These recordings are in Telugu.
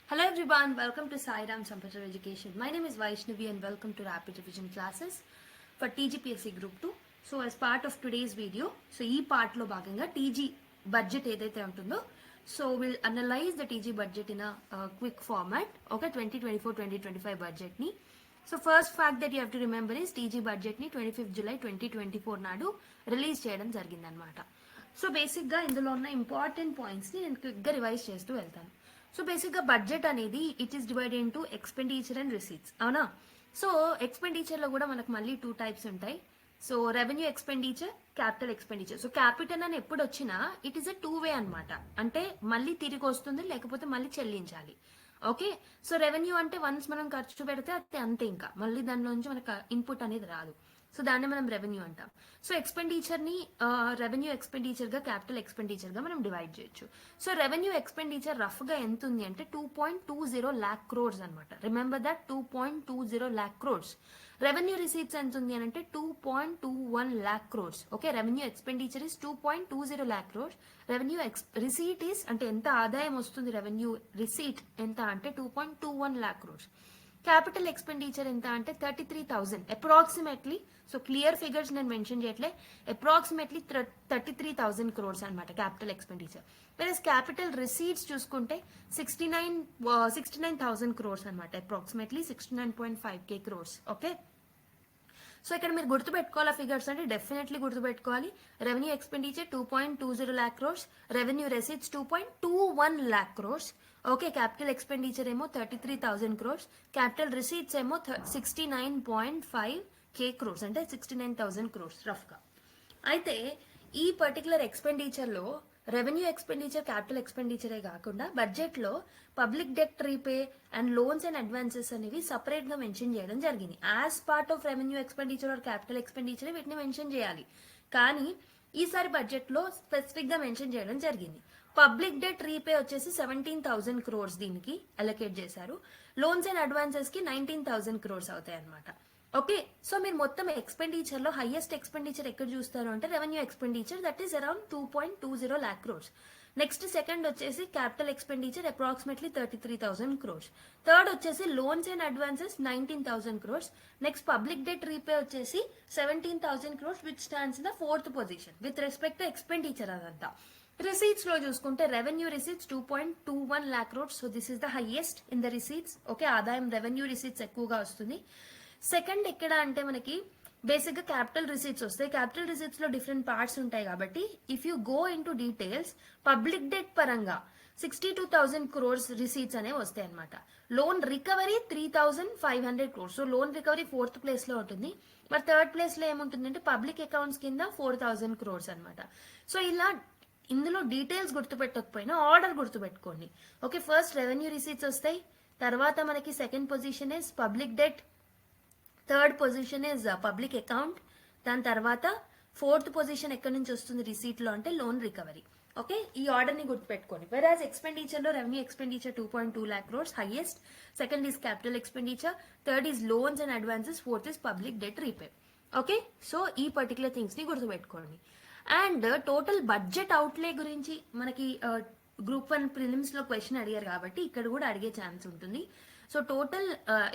Hello everyone, welcome to Sai Ram Sampath Education. My name is Vaishnavi and welcome to Rapid Revision classes for TGPSC Group 2. So as part of today's video, ఈ part లో భాగంగా TG budget ఏదైతే ఉంటుందో, so we'll analyze the TG budget in a quick format, okay, 2024-2025 budget ని. So first fact that you have to remember is TG budget ని 25th July 2024 నాడు రిలీజ్ చేయడం జరిగిందనమాట. సో బేసిక్గా ఇందులో ఉన్న ఇంపార్టెంట్ పాయింట్స్ని నేను క్విక్గా రివైజ్ చేస్తూ వెళ్తాను. సో బేసిక్గా బడ్జెట్ అనేది it is divided into expenditure and receipts, అవునా? సో ఎక్స్పెండిచర్లో కూడా మనకు మళ్ళీ 2 types ఉంటాయి. So revenue expenditure, capital expenditure. So capital అని ఎప్పుడు వచ్చినా ఇట్ ఈస్ ఎ 2-way అనమాట. అంటే మళ్ళీ తిరిగి వస్తుంది, లేకపోతే మళ్ళీ చెల్లించాలి. ఓకే, సో రెవెన్యూ అంటే వన్స్ మనం ఖర్చు పెడితే అది అంతే, ఇంకా మళ్ళీ దానిలోంచి మనకు ఇన్పుట్ అనేది రాదు. సో దాన్ని మనం రెవెన్యూ అంటాం. సో ఎక్స్పెండిచర్ని రెవెన్యూ ఎక్స్పెండిచర్గా, క్యాపిటల్ ఎక్స్పెండిచర్గా మనం డివైడ్ చేయొచ్చు. సో రెవెన్యూ ఎక్స్పెండిచర్ రఫ్గా ఎంత ఉంది అంటే 2.20 lakh crores అనమాట. Remember that, 2.20 lakh crores. Revenue receipts ఎంత ఉంది అని అంటే 2.21 lakh crores. Okay, revenue expenditure is 2.20 lakh crores. Revenue receipt is అంటే ఎంత ఆదాయం వస్తుంది, రెవెన్యూ రిసీట్ ఎంత అంటే 2.21 lakh crores. క్యాపిటల్ ఎక్స్పెండిచర్ ఎంత అంటే 33,000 అప్రాక్సిమేట్లీ. సో క్లియర్ ఫిగర్స్ నేను మెన్షన్ చేయట్లే, అప్రాక్సిమేట్లీ 33,000 crores అనమాట క్యాపిటల్ ఎక్స్పెండిచర్. వెరస్ క్యాపిటల్ రిసీట్స్ చూసుకుంటే 69,000 crores అనమాట, approximately 69.5K crores. Okay, so ఇక్కడ మీరు గుర్తుపెట్టుకోవాలి ఫిగర్స్ అంటే డెఫినెట్లీ గుర్తుపెట్టుకోవాలి. Revenue expenditure 2.20 lakh crores, revenue receipts 2.21 lakh crores. Okay, capital expenditure ఏమో 33,000 crores, క్యాపిటల్ రిసీట్స్ ఏమో 69.5K crores, అంటే 69,000 crores రఫ్గా. అయితే ఈ పర్టికులర్ ఎక్స్పెండిచర్లో రెవెన్యూ ఎక్స్పెండిచర్, క్యాపిటల్ ఎక్స్పెండిచరే కాకుండా బడ్జెట్లో public debt repay and loans and advances అనేవి సపరేట్గా మెన్షన్ చేయడం జరిగింది. As part of revenue expenditure or capital expenditure వీటిని మెన్షన్ చేయాలి, కానీ ఈసారి బడ్జెట్లో స్పెసిఫిక్గా మెన్షన్ చేయడం జరిగింది. పబ్లిక్ డెట్ రీపే వచ్చేసి 17,000 crores దీనికి అలొకేట్ చేశారు. లోన్స్ అండ్ అడ్వాన్సెస్ కి 19,000 crores అవుతాయి అనమాట. ఓకే, సో మీరు మొత్తం ఎక్స్పెండిచర్ లో హైయెస్ట్ ఎక్స్పెండిచర్ ఎక్కడ చూస్తారు అంటే revenue expenditure, that is around 2.20 lakh crores. Next second వచ్చేసి capital expenditure approximately 33,000 crores. Third వచ్చేసి loans and advances 19,000 crores. Next public debt repay వచ్చేసి 17,000 crores, which stands in the 4th position with respect to expenditure. అదంతా రిసీట్స్ లో చూసుకుంటే revenue receipts 2.21 lakh crores. So this is the highest in the receipts. Okay, ఆదాయం రెవెన్యూ రిసీట్స్ ఎక్కువగా వస్తుంది. సెకండ్ ఎక్కడ అంటే మనకి బేసిక్ గా క్యాపిటల్ రిసీట్స్ వస్తాయి. క్యాపిటల్ రిసీట్స్ లో డిఫరెంట్ పార్ట్స్ ఉంటాయి కాబట్టి if you go in to details, public debt పరంగా 62,000 crores రిసీట్స్ అనేవి వస్తాయి అనమాట. Loan recovery 3,500 crores. So loan recovery 4th place లో ఉంటుంది. మరి 3rd ప్లేస్ లో ఏముంటుందంటే పబ్లిక్ అకౌంట్స్ కింద 4,000 crores అనమాట. సో ఇలా ఇందులో డీటెయిల్స్ గుర్తుపెట్టకపోయినా ఆర్డర్ గుర్తుపెట్టుకోండి. ఓకే, ఫస్ట్ రెవెన్యూ రిసీట్స్ వస్తాయి, తర్వాత మనకి second position is public debt, third position is public account, దాని తర్వాత 4th పొజిషన్ ఎక్కడి నుంచి వస్తుంది రిసీట్ లో అంటే లోన్ రికవరీ. ఓకే, ఈ ఆర్డర్ ని గుర్తుపెట్టుకోండి. వెరాజ్ ఎక్స్పెండిచర్ లో revenue expenditure 2.2 lakh crores highest, second is capital expenditure, third is loans and advances, 4th is public debt repay. Okay, so ఈ పర్టికులర్ థింగ్స్ ని గుర్తుపెట్టుకోండి. అండ్ టోటల్ బడ్జెట్ అవుట్లే గురించి మనకి గ్రూప్ 1 ప్రిలిమ్స్ లో క్వశ్చన్ అడిగారు కాబట్టి ఇక్కడ కూడా అడిగే ఛాన్స్ ఉంటుంది. So total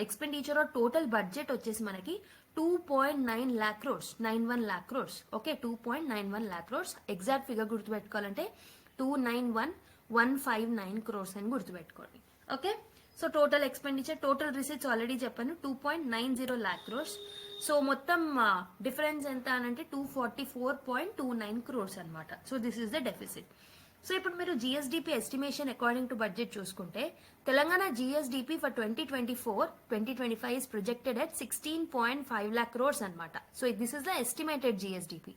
expenditure or total budget వచ్చేసి మనకి 2.9 lakh crores, 91 lakh crores. Okay, 2.91 lakh crores. Exact figure గుర్తుపెట్టుకోవాలంటే 291,159 crores అని గుర్తుపెట్టుకోండి. Okay, so total expenditure, total receipts already చెప్పాను 2.90 lakh crores. సో మొత్తం డిఫరెన్స్ ఎంత అని అంటే 244.29 crores అనమాట. So this is the deficit. So ఇప్పుడు మీరు GSDP estimation according to budget చూసుకుంటే Telangana GSDP for 2024-2025 is projected at 16.5 lakh crores అనమాట. So this is the estimated GSDP.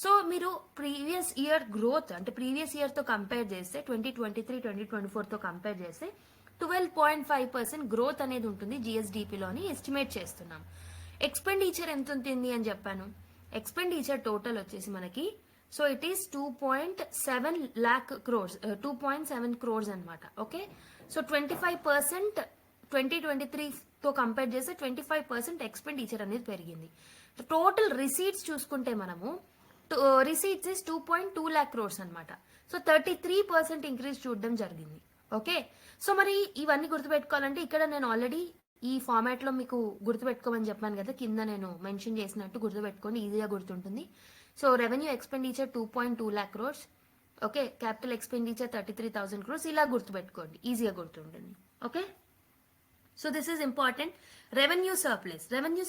So మీరు ప్రీవియస్ ఇయర్ గ్రోత్ అంటే ప్రీవియస్ ఇయర్ తో కంపేర్ చేస్తే 2023-2024 తో కంపేర్ చేస్తే 12.5% గ్రోత్ అనేది ఉంటుంది జిఎస్డిపిలోని ఎస్టిమేట్ చేస్తున్నాం. ఎక్స్పెండిచర్ ఎంత ఉంటుంది అని చెప్పాను. ఎక్స్పెండిచర్ టోటల్ వచ్చేసి మనకి so it is 2.7 lakh crores, 2.7 crores అనమాట. ఓకే, సో 25% 2023 తో కంపేర్ చేస్తే 25% ఎక్స్పెండిచర్ అనేది పెరిగింది. టోటల్ రిసీట్స్ చూసుకుంటే మనము రిసీట్స్ ఇస్ 2.2 lakh crores అనమాట. సో 33% ఇంక్రీజ్ చూడడం జరిగింది. ఓకే, సో మరి ఇవన్నీ గుర్తుపెట్టుకోవాలంటే ఇక్కడ నేను ఆల్రెడీ ఈ ఫార్మాట్ లో మీకు గుర్తుపెట్టుకోమని చెప్పాను కదా, కింద నేను మెన్షన్ చేసినట్టు గుర్తుపెట్టుకోండి, ఈజీగా గుర్తుంటుంది. So revenue expenditure 2.2 lakh crores, okay, capital expenditure 33,000 crores, ఇలా గుర్తుపెట్టుకోండి, ఈజీగా గుర్తుంటుంది. Okay, so this is important. Revenue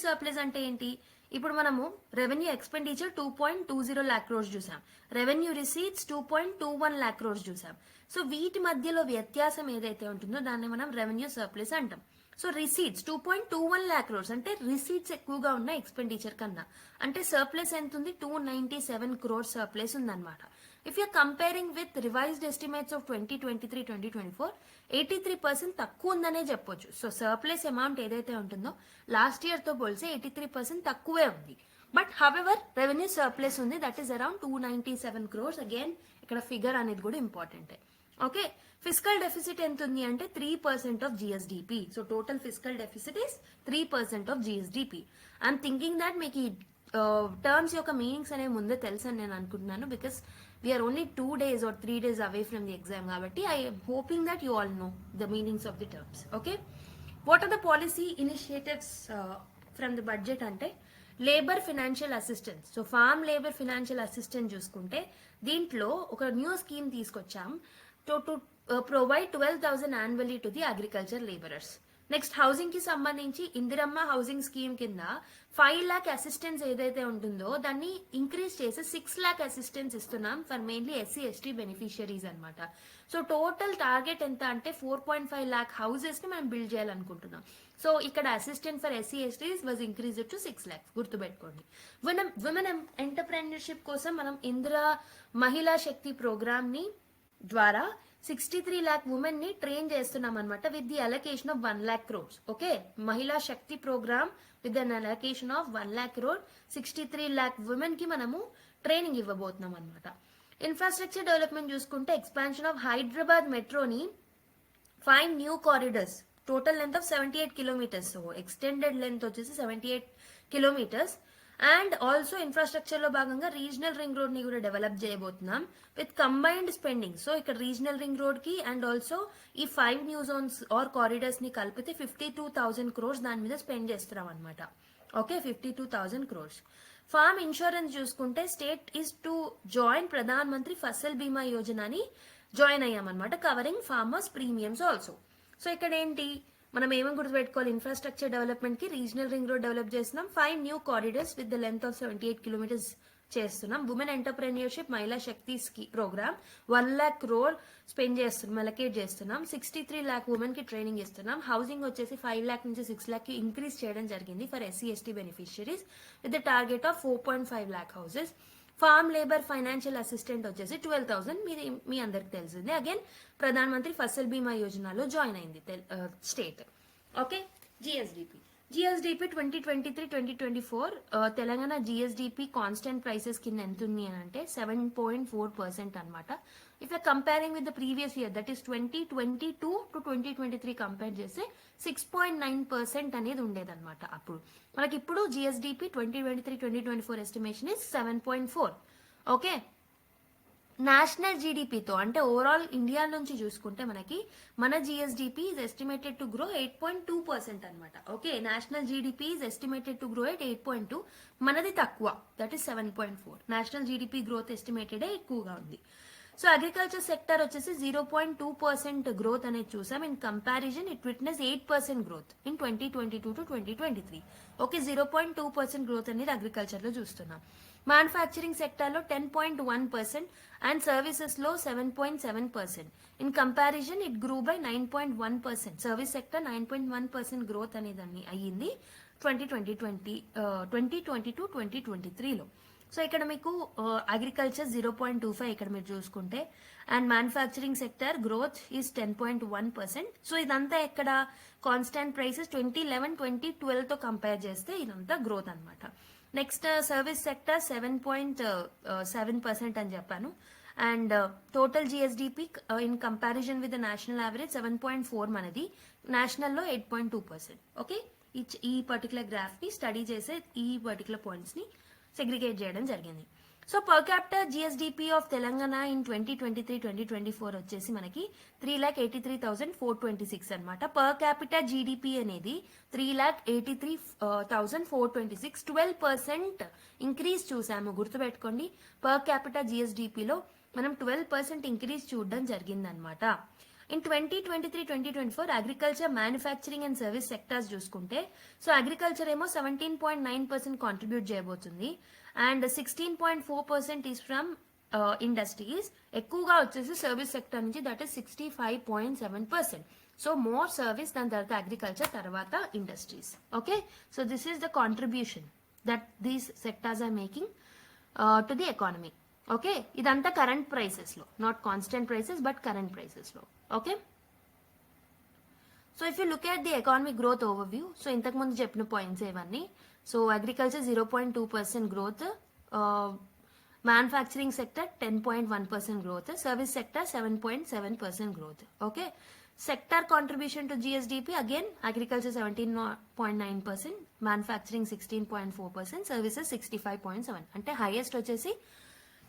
surplus అంటే ఏంటి? ఇప్పుడు మనము రెవెన్యూ ఎక్స్పెండిచర్ 2.20 lakh crores చూసాం, రెవెన్యూ రిసీట్స్ 2.21 lakh crores చూసాం. సో వీటి మధ్యలో వ్యత్యాసం ఏదైతే ఉంటుందో దాన్ని మనం రెవెన్యూ సర్ప్లస్ అంటాం. సో రిసీట్స్ 2.21 lakh crores అంటే రిసీట్స్ ఎక్కువగా ఉన్న ఎక్స్పెండిచర్ కన్నా, అంటే సర్ప్లస్ ఎంత ఉంది? 297 crores సర్ప్లస్ ఉందన్నమాట. If you're comparing with revised estimates of 2023-2024, 83% తక్కువ ఉందనే చెప్పొచ్చు. సో సర్ప్లస్ అమౌంట్ ఏదైతే ఉంటుందో లాస్ట్ ఇయర్ తో పోల్చి 83% తక్కువే ఉంది. బట్ హవెవర్ రెవెన్యూ సర్ప్లస్ ఉంది, that is around 297 crores. Again ఇక్కడ ఫిగర్ అనేది కూడా ఇంపార్టెంట్. ఓకే, ఫిజికల్ డెఫిసిట్ ఎంత ఉంది అంటే 3% of GSDP. So total physical deficit is 3% of GSDP. I'm thinking that మీకు ఈ టర్మ్స్ యొక్క మీనింగ్స్ అనేవి ముందే తెలుసు అని నేను అనుకుంటున్నాను, because we're only 2 days or 3 days away from the exam కాబట్టి I'm hoping that you all know the meanings of the terms. Okay, what are the policy initiatives from the budget అంటే labour financial assistance. So farm labour financial assistance చూసుకుంటే దీంట్లో ఒక న్యూ స్కీమ్ తీసుకొచ్చాం to provide 12,000 annually to the agriculture laborers. Next housing కి సంబంధించి ఇందిరమ్మ హౌసింగ్ స్కీమ్ కింద 5 lakh అసిస్టెన్స్ ఏదైతే ఉంటుందో దాన్ని ఇంక్రీజ్ చేసి 6 lakh అసిస్టెన్స్ ఇస్తున్నాం ఫర్ మెయిన్లీ SC/ST బెనిఫిషియరీస్ అనమాట. సో టోటల్ టార్గెట్ ఎంత అంటే 4.5 lakh హౌసెస్ ని మనం బిల్డ్ చేయాలనుకుంటున్నాం. సో ఇక్కడ assistant for SC/STs was increase to 6 lakhs. గుర్తుపెట్టుకోండి. విమెన్ ఎంటర్ప్రెన్యూర్షిప్ కోసం మనం ఇందిరా మహిళా శక్తి ప్రోగ్రామ్ ని ద్వారా 63 lakh ఉమెన్ ని ట్రైన్ చేస్తున్నాం అనమాట with the allocation of 1 lakh crores. Okay, Mahila Shakti programme with an allocation of 1 lakh crore 63 lakh women కి మనము ట్రైనింగ్ ఇవ్వబోతున్నాం అనమాట. ఇన్ఫ్రాస్ట్రక్చర్ డెవలప్మెంట్ చూసుకుంటే ఎక్స్పాన్షన్ ఆఫ్ హైదరాబాద్ మెట్రోని 5 new corridors, total length of 78 kilometers. సో ఎక్స్టెండెడ్ లెంత్ వచ్చేసి 78 kilometers. అండ్ ఆల్సో ఇన్ఫ్రాస్ట్రక్చర్ లో భాగంగా రీజనల్ రింగ్ రోడ్ ని కూడా డెవలప్ చేయబోతున్నాం విత్ కంబైన్డ్ స్పెండింగ్. సో ఇక్కడ రీజనల్ రింగ్ రోడ్ కి అండ్ ఆల్సో ఈ 5 న్యూ జోన్స్ ఆర్ కారిడార్స్ ని కలిపితే 52,000 crores దాని మీద స్పెండ్ చేస్తున్నాం అనమాట. Okay, 52,000 crores. ఫార్మ్ ఇన్సూరెన్స్ చూసుకుంటే state is to join Pradhan Mantri Fasal Bima యోజనని జాయిన్ అయ్యామన్నమాట, covering farmers premiums also. So ఇక్కడ ఏంటి మనం ఏమేమి గుర్తుపెట్టుకోవాలి? ఇన్ఫ్రాస్ట్రక్చర్ డెవలప్మెంట్ కి రీజనల్ రింగ్ రోడ్ డెవలప్ చేస్తున్నాం, 5 new corridors with the length of 78 kilometers చేస్తున్నాం. Women entrepreneurship Mahila Shakti programme 1 lakh crore spend చేస్తున్నాం, అలొకేట్ చేస్తున్నాం. 63 lakh ఉమెన్ కి ట్రైనింగ్ ఇస్తున్నాం. హౌసింగ్ వచ్చేసి 5 lakh నుంచి 6 lakh కి ఇంక్రీజ్ చేయడం జరిగింది for SC/ST beneficiaries with the target of 4.5 lakh houses. Farm labour financial assistant వచ్చేసి 12,000 మీ అందరికి తెలిసింది. అగైన్ ప్రధాన మంత్రి ఫసల్ బీమా యోజనలో జాయిన్ అయింది state. Okay, GSDP 2023-2024 Telangana GSDP constant prices కింద ఎంత ఉంది అని అంటే 7.4% అనమాట. If you comparing with the previous year that is 2022 to 2023 compare చేస్తే 6.9% అనేది ఉండేదన్నమాట అప్పుడు. మనకి ఇప్పుడు GSDP 2023-2024 estimation is 7.4. Okay, national జీడిపితో అంటే ఓవరాల్ ఇండియా నుంచి చూసుకుంటే మనకి మన GSDP is estimated to grow 8.2% అనమాట. Okay, national GDP is estimated to grow at 8.2, మనది తక్కువ, that is 7.4. National GDP growth estimated ఎక్కువగా ఉంది. సో అగ్రికల్చర్ సెక్టర్ వచ్చేసి 0.2% గ్రోత్ అనేది చూసాం. In comparison it witness 8% growth in 2022 to 2023. Okay, 0.2% growth అనేది అగ్రికల్చర్ లో చూస్తున్నాం. మ్యానుఫ్యాక్చరింగ్ సెక్టర్ లో 10.1% అండ్ సర్వీసెస్ లో 7.7%. In comparison it grew by 9.1%. Service sector 9.1% growth అనేది అయ్యింది 2022-2023లో. సో ఇక్కడ మీకు అగ్రికల్చర్ 0.25 ఇక్కడ మీరు చూసుకుంటే, and manufacturing sector growth is 10.1%. So ఇదంతా ఎక్కడ కాన్స్టాంట్ ప్రైసెస్ 2011-2012 తో కంపేర్ చేస్తే ఇదంతా గ్రోత్ అనమాట. నెక్స్ట్ సర్వీస్ సెక్టర్ 7.7% అని చెప్పాను. And total GSDP in comparison with national average 7.4 మనది, నేషనల్ లో 8.2%. ఓకే, ఈ పర్టికులర్ గ్రాఫ్ ని స్టడీ చేసే ఈ పర్టికులర్ పాయింట్స్ ని సెగ్రిగేట్ చేయడం జరిగింది. So per capital GSDP of Telangana in 2023-2024 వచ్చేసి మనకి 3,83,426 అనమాట. పర్ క్యాపిటల్ జీడిపి అనేది 3,83,426, 12% ఇంక్రీజ్ చూసాము. గుర్తుపెట్టుకోండి, పర్ క్యాపిటల్ జిఎస్డిపిలో మనం 12% ఇంక్రీజ్ చూడడం జరిగిందనమాట. In 2023-2024 agriculture, manufacturing and service sectors చూసుకుంటే, సో అగ్రికల్చర్ ఏమో 17.9% కాంట్రిబ్యూట్ చేయబోతుంది అండ్ 16.4% ఈస్ ఫ్రమ్ ఇండస్ట్రీస్. ఎక్కువగా వచ్చేసి సర్వీస్ సెక్టర్ నుంచి, that is 65.7%. So more service, దాని తర్వాత అగ్రికల్చర్, తర్వాత industries. Okay, so this is the contribution that these sectors are making to the economy. Okay, ఇదంతా కరెంట్ ప్రైసెస్ లో, not constant prices but current prices లో. Okay, so if you look at the economic growth overview, so ఇంతకు ముందు చెప్పిన పాయింట్స్ ఇవన్నీ. So agriculture 0.2% growth, manufacturing sector 10.1% growth, service sector 7.7% growth. Okay, sector contribution to GSDP again agriculture 17.9%, manufacturing 16.4%, services 65.7%. అంటే హైయెస్ట్ వచ్చేసి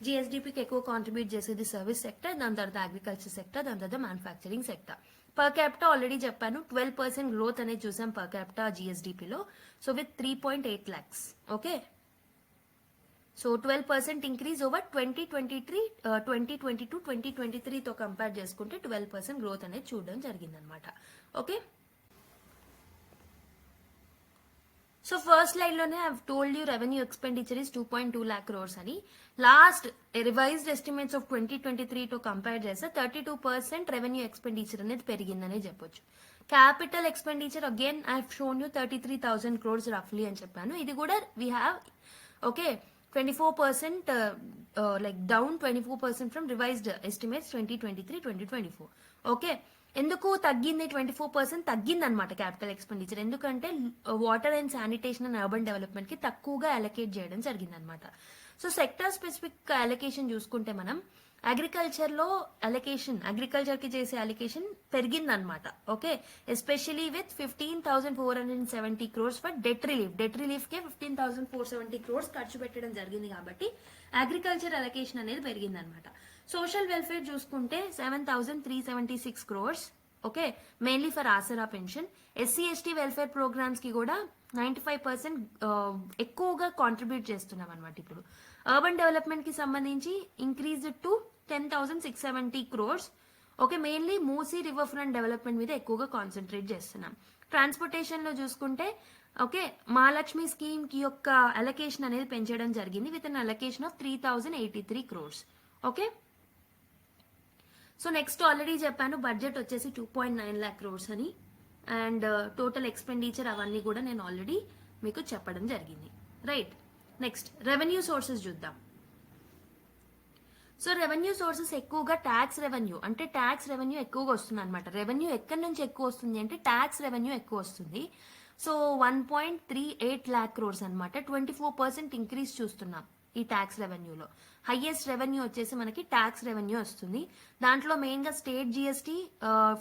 జిఎస్డిపికి ఎక్కువ కాంట్రిబ్యూట్ చేసేది సర్వీస్ సెక్టర్, దాని తర్వాత అగ్రికల్చర్ సెక్టర్, దాని తర్వాత manufacturing sector. Per capital already చెప్పాను, 12% గ్రోత్ అనేది చూసాం పర్ క్యాపిటల్ జిఎస్డిపిలో. So with 3.8 lakhs. Okay, so 12% increase over 2022-2023తో కంపేర్ చేసుకుంటే 12% గ్రోత్ అనేది చూడడం జరిగిందనమాట. ఓకే, సో ఫస్ట్ స్లైడ్ లోనే I told you revenue expenditure is 2.2 lakh crores అని. లాస్ట్ రివైజ్డ్ ఎస్టిమేట్స్ ఆఫ్ 2023తో కంపేర్ చేస్తే 32% రెవెన్యూ ఎక్స్పెండిచర్ అనేది పెరిగిందనే చెప్పొచ్చు. Capital expenditure again I shown you 33,000 crores రఫ్లీ అని చెప్పాను. ఇది కూడా we have okay 24% like down 24% from revised estimates 2023-2024. Okay, ఎందుకు తగ్గింది? 24% తగ్గింది అనమాట క్యాపిటల్ ఎక్స్పెండిచర్. ఎందుకంటే water and sanitation and urban development కి తక్కువగా అలొకేట్ చేయడం జరిగింది అనమాట. సో సెక్టర్ స్పెసిఫిక్ అలొకేషన్ చూసుకుంటే మనం అగ్రికల్చర్ లో అలొకేషన్, అగ్రికల్చర్ కి చేసే అలొకేషన్ పెరిగింది అనమాట. Okay, especially with 15,470 crores for debt relief. Debt relief K 15,470 crores ఖర్చు పెట్టడం జరిగింది కాబట్టి అగ్రికల్చర్ అలొకేషన్ అనేది పెరిగింది అనమాట. సోషల్ వెల్ఫేర్ చూసుకుంటే 7,376 crores. Okay, mainly for Aasara pension. SC/ST welfare programmes కి కూడా 95% ఎక్కువగా కాంట్రిబ్యూట్ చేస్తున్నాం అనమాట. ఇప్పుడు అర్బన్ డెవలప్మెంట్ కి సంబంధించి increase to 10,670 crores. Okay, mainly Musi river front development మీద ఎక్కువగా కాన్సన్ట్రేట్ చేస్తున్నాం. ట్రాన్స్పోర్టేషన్ లో చూసుకుంటే ఓకే, మహాలక్ష్మి స్కీమ్ కి యొక్క అలొకేషన్ అనేది పెంచడం జరిగింది with an allocation of 3,083 crores. Okay, so next already చెప్పాను బడ్జెట్ వచ్చేసి 2.9 lakh crores అని, అండ్ టోటల్ ఎక్స్పెండిచర్ అవన్నీ కూడా నేను ఆల్రెడీ మీకు చెప్పడం జరిగింది. రైట్, నెక్స్ట్ రెవెన్యూ సోర్సెస్ చూద్దాం. సో రెవెన్యూ సోర్సెస్ ఎక్కువగా ట్యాక్స్ రెవెన్యూ, అంటే ట్యాక్స్ రెవెన్యూ ఎక్కువగా వస్తుంది అనమాట. రెవెన్యూ ఎక్కడి నుంచి ఎక్కువ వస్తుంది అంటే ట్యాక్స్ రెవెన్యూ ఎక్కువ వస్తుంది. సో 1.38 lakh crores అనమాట. 24% ఇంక్రీజ్ చూస్తున్నాం ఈ ట్యాక్స్ రెవెన్యూలో. హైయెస్ట్ రెవెన్యూ వచ్చేసి మనకి ట్యాక్స్ రెవెన్యూ వస్తుంది. దాంట్లో మెయిన్ గా state GST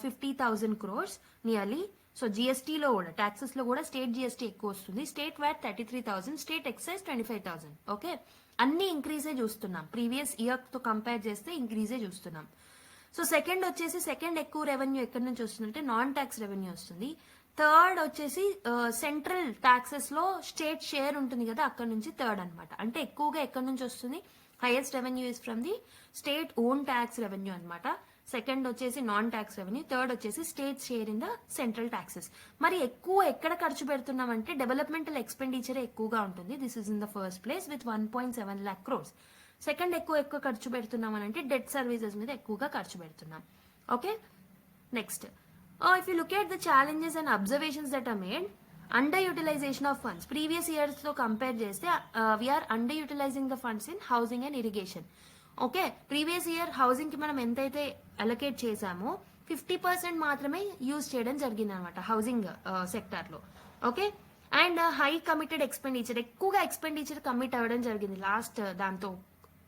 50,000 crores nearly. So జిఎస్టీలో కూడా, ట్యాక్సెస్ లో కూడా స్టేట్ జిఎస్టీ ఎక్కువ వస్తుంది. State VAT 33,000, state excise 25,000. Okay, అన్ని ఇంక్రీజే చూస్తున్నాం. ప్రీవియస్ ఇయర్ తో కంపేర్ చేస్తే ఇంక్రీజే చూస్తున్నాం. సో సెకండ్ వచ్చేసి, సెకండ్ ఎక్కువ రెవెన్యూ ఎక్కడి నుంచి వస్తుందంటే నాన్ ట్యాక్స్ రెవెన్యూ వస్తుంది. థర్డ్ వచ్చేసి సెంట్రల్ ట్యాక్సెస్ లో స్టేట్ షేర్ ఉంటుంది కదా, అక్కడ నుంచి థర్డ్ అనమాట. అంటే ఎక్కువగా ఎక్కడి నుంచి వస్తుంది? Highest revenue is from the state own tax revenue అనమాట. సెకండ్ వచ్చేసి నాన్ ట్యాక్స్ రెవెన్యూ, థర్డ్ వచ్చేసి state share in the central taxes. మరి ఎక్కువ ఎక్కడ ఖర్చు పెడుతున్నాం అంటే డెవలప్మెంటల్ ఎక్స్పెండిచర్ ఎక్కువగా ఉంటుంది. This is in the first place with 1.7 lakh crores. Second ఎక్కువ ఖర్చు పెడుతున్నాం అని అంటే డెట్ సర్వీసెస్ మీద ఎక్కువగా ఖర్చు పెడుతున్నాం. Okay, next if you look at the challenges and observations that are made, underutilization of funds. Previous years తో కంపేర్ చేస్తే we are underutilizing the funds in housing and irrigation. Okay, previous year housing కి మనం ఎంతైతే అలొకేట్ చేసామో 50% మాత్రమే యూజ్ చేయడం జరిగింది అనమాట హౌసింగ్ సెక్టార్ లో. Okay, and high committed expenditure, ఎక్కువగా ఎక్స్పెండిచర్ కమిట్ అవ్వడం జరిగింది లాస్ట్ దాంతో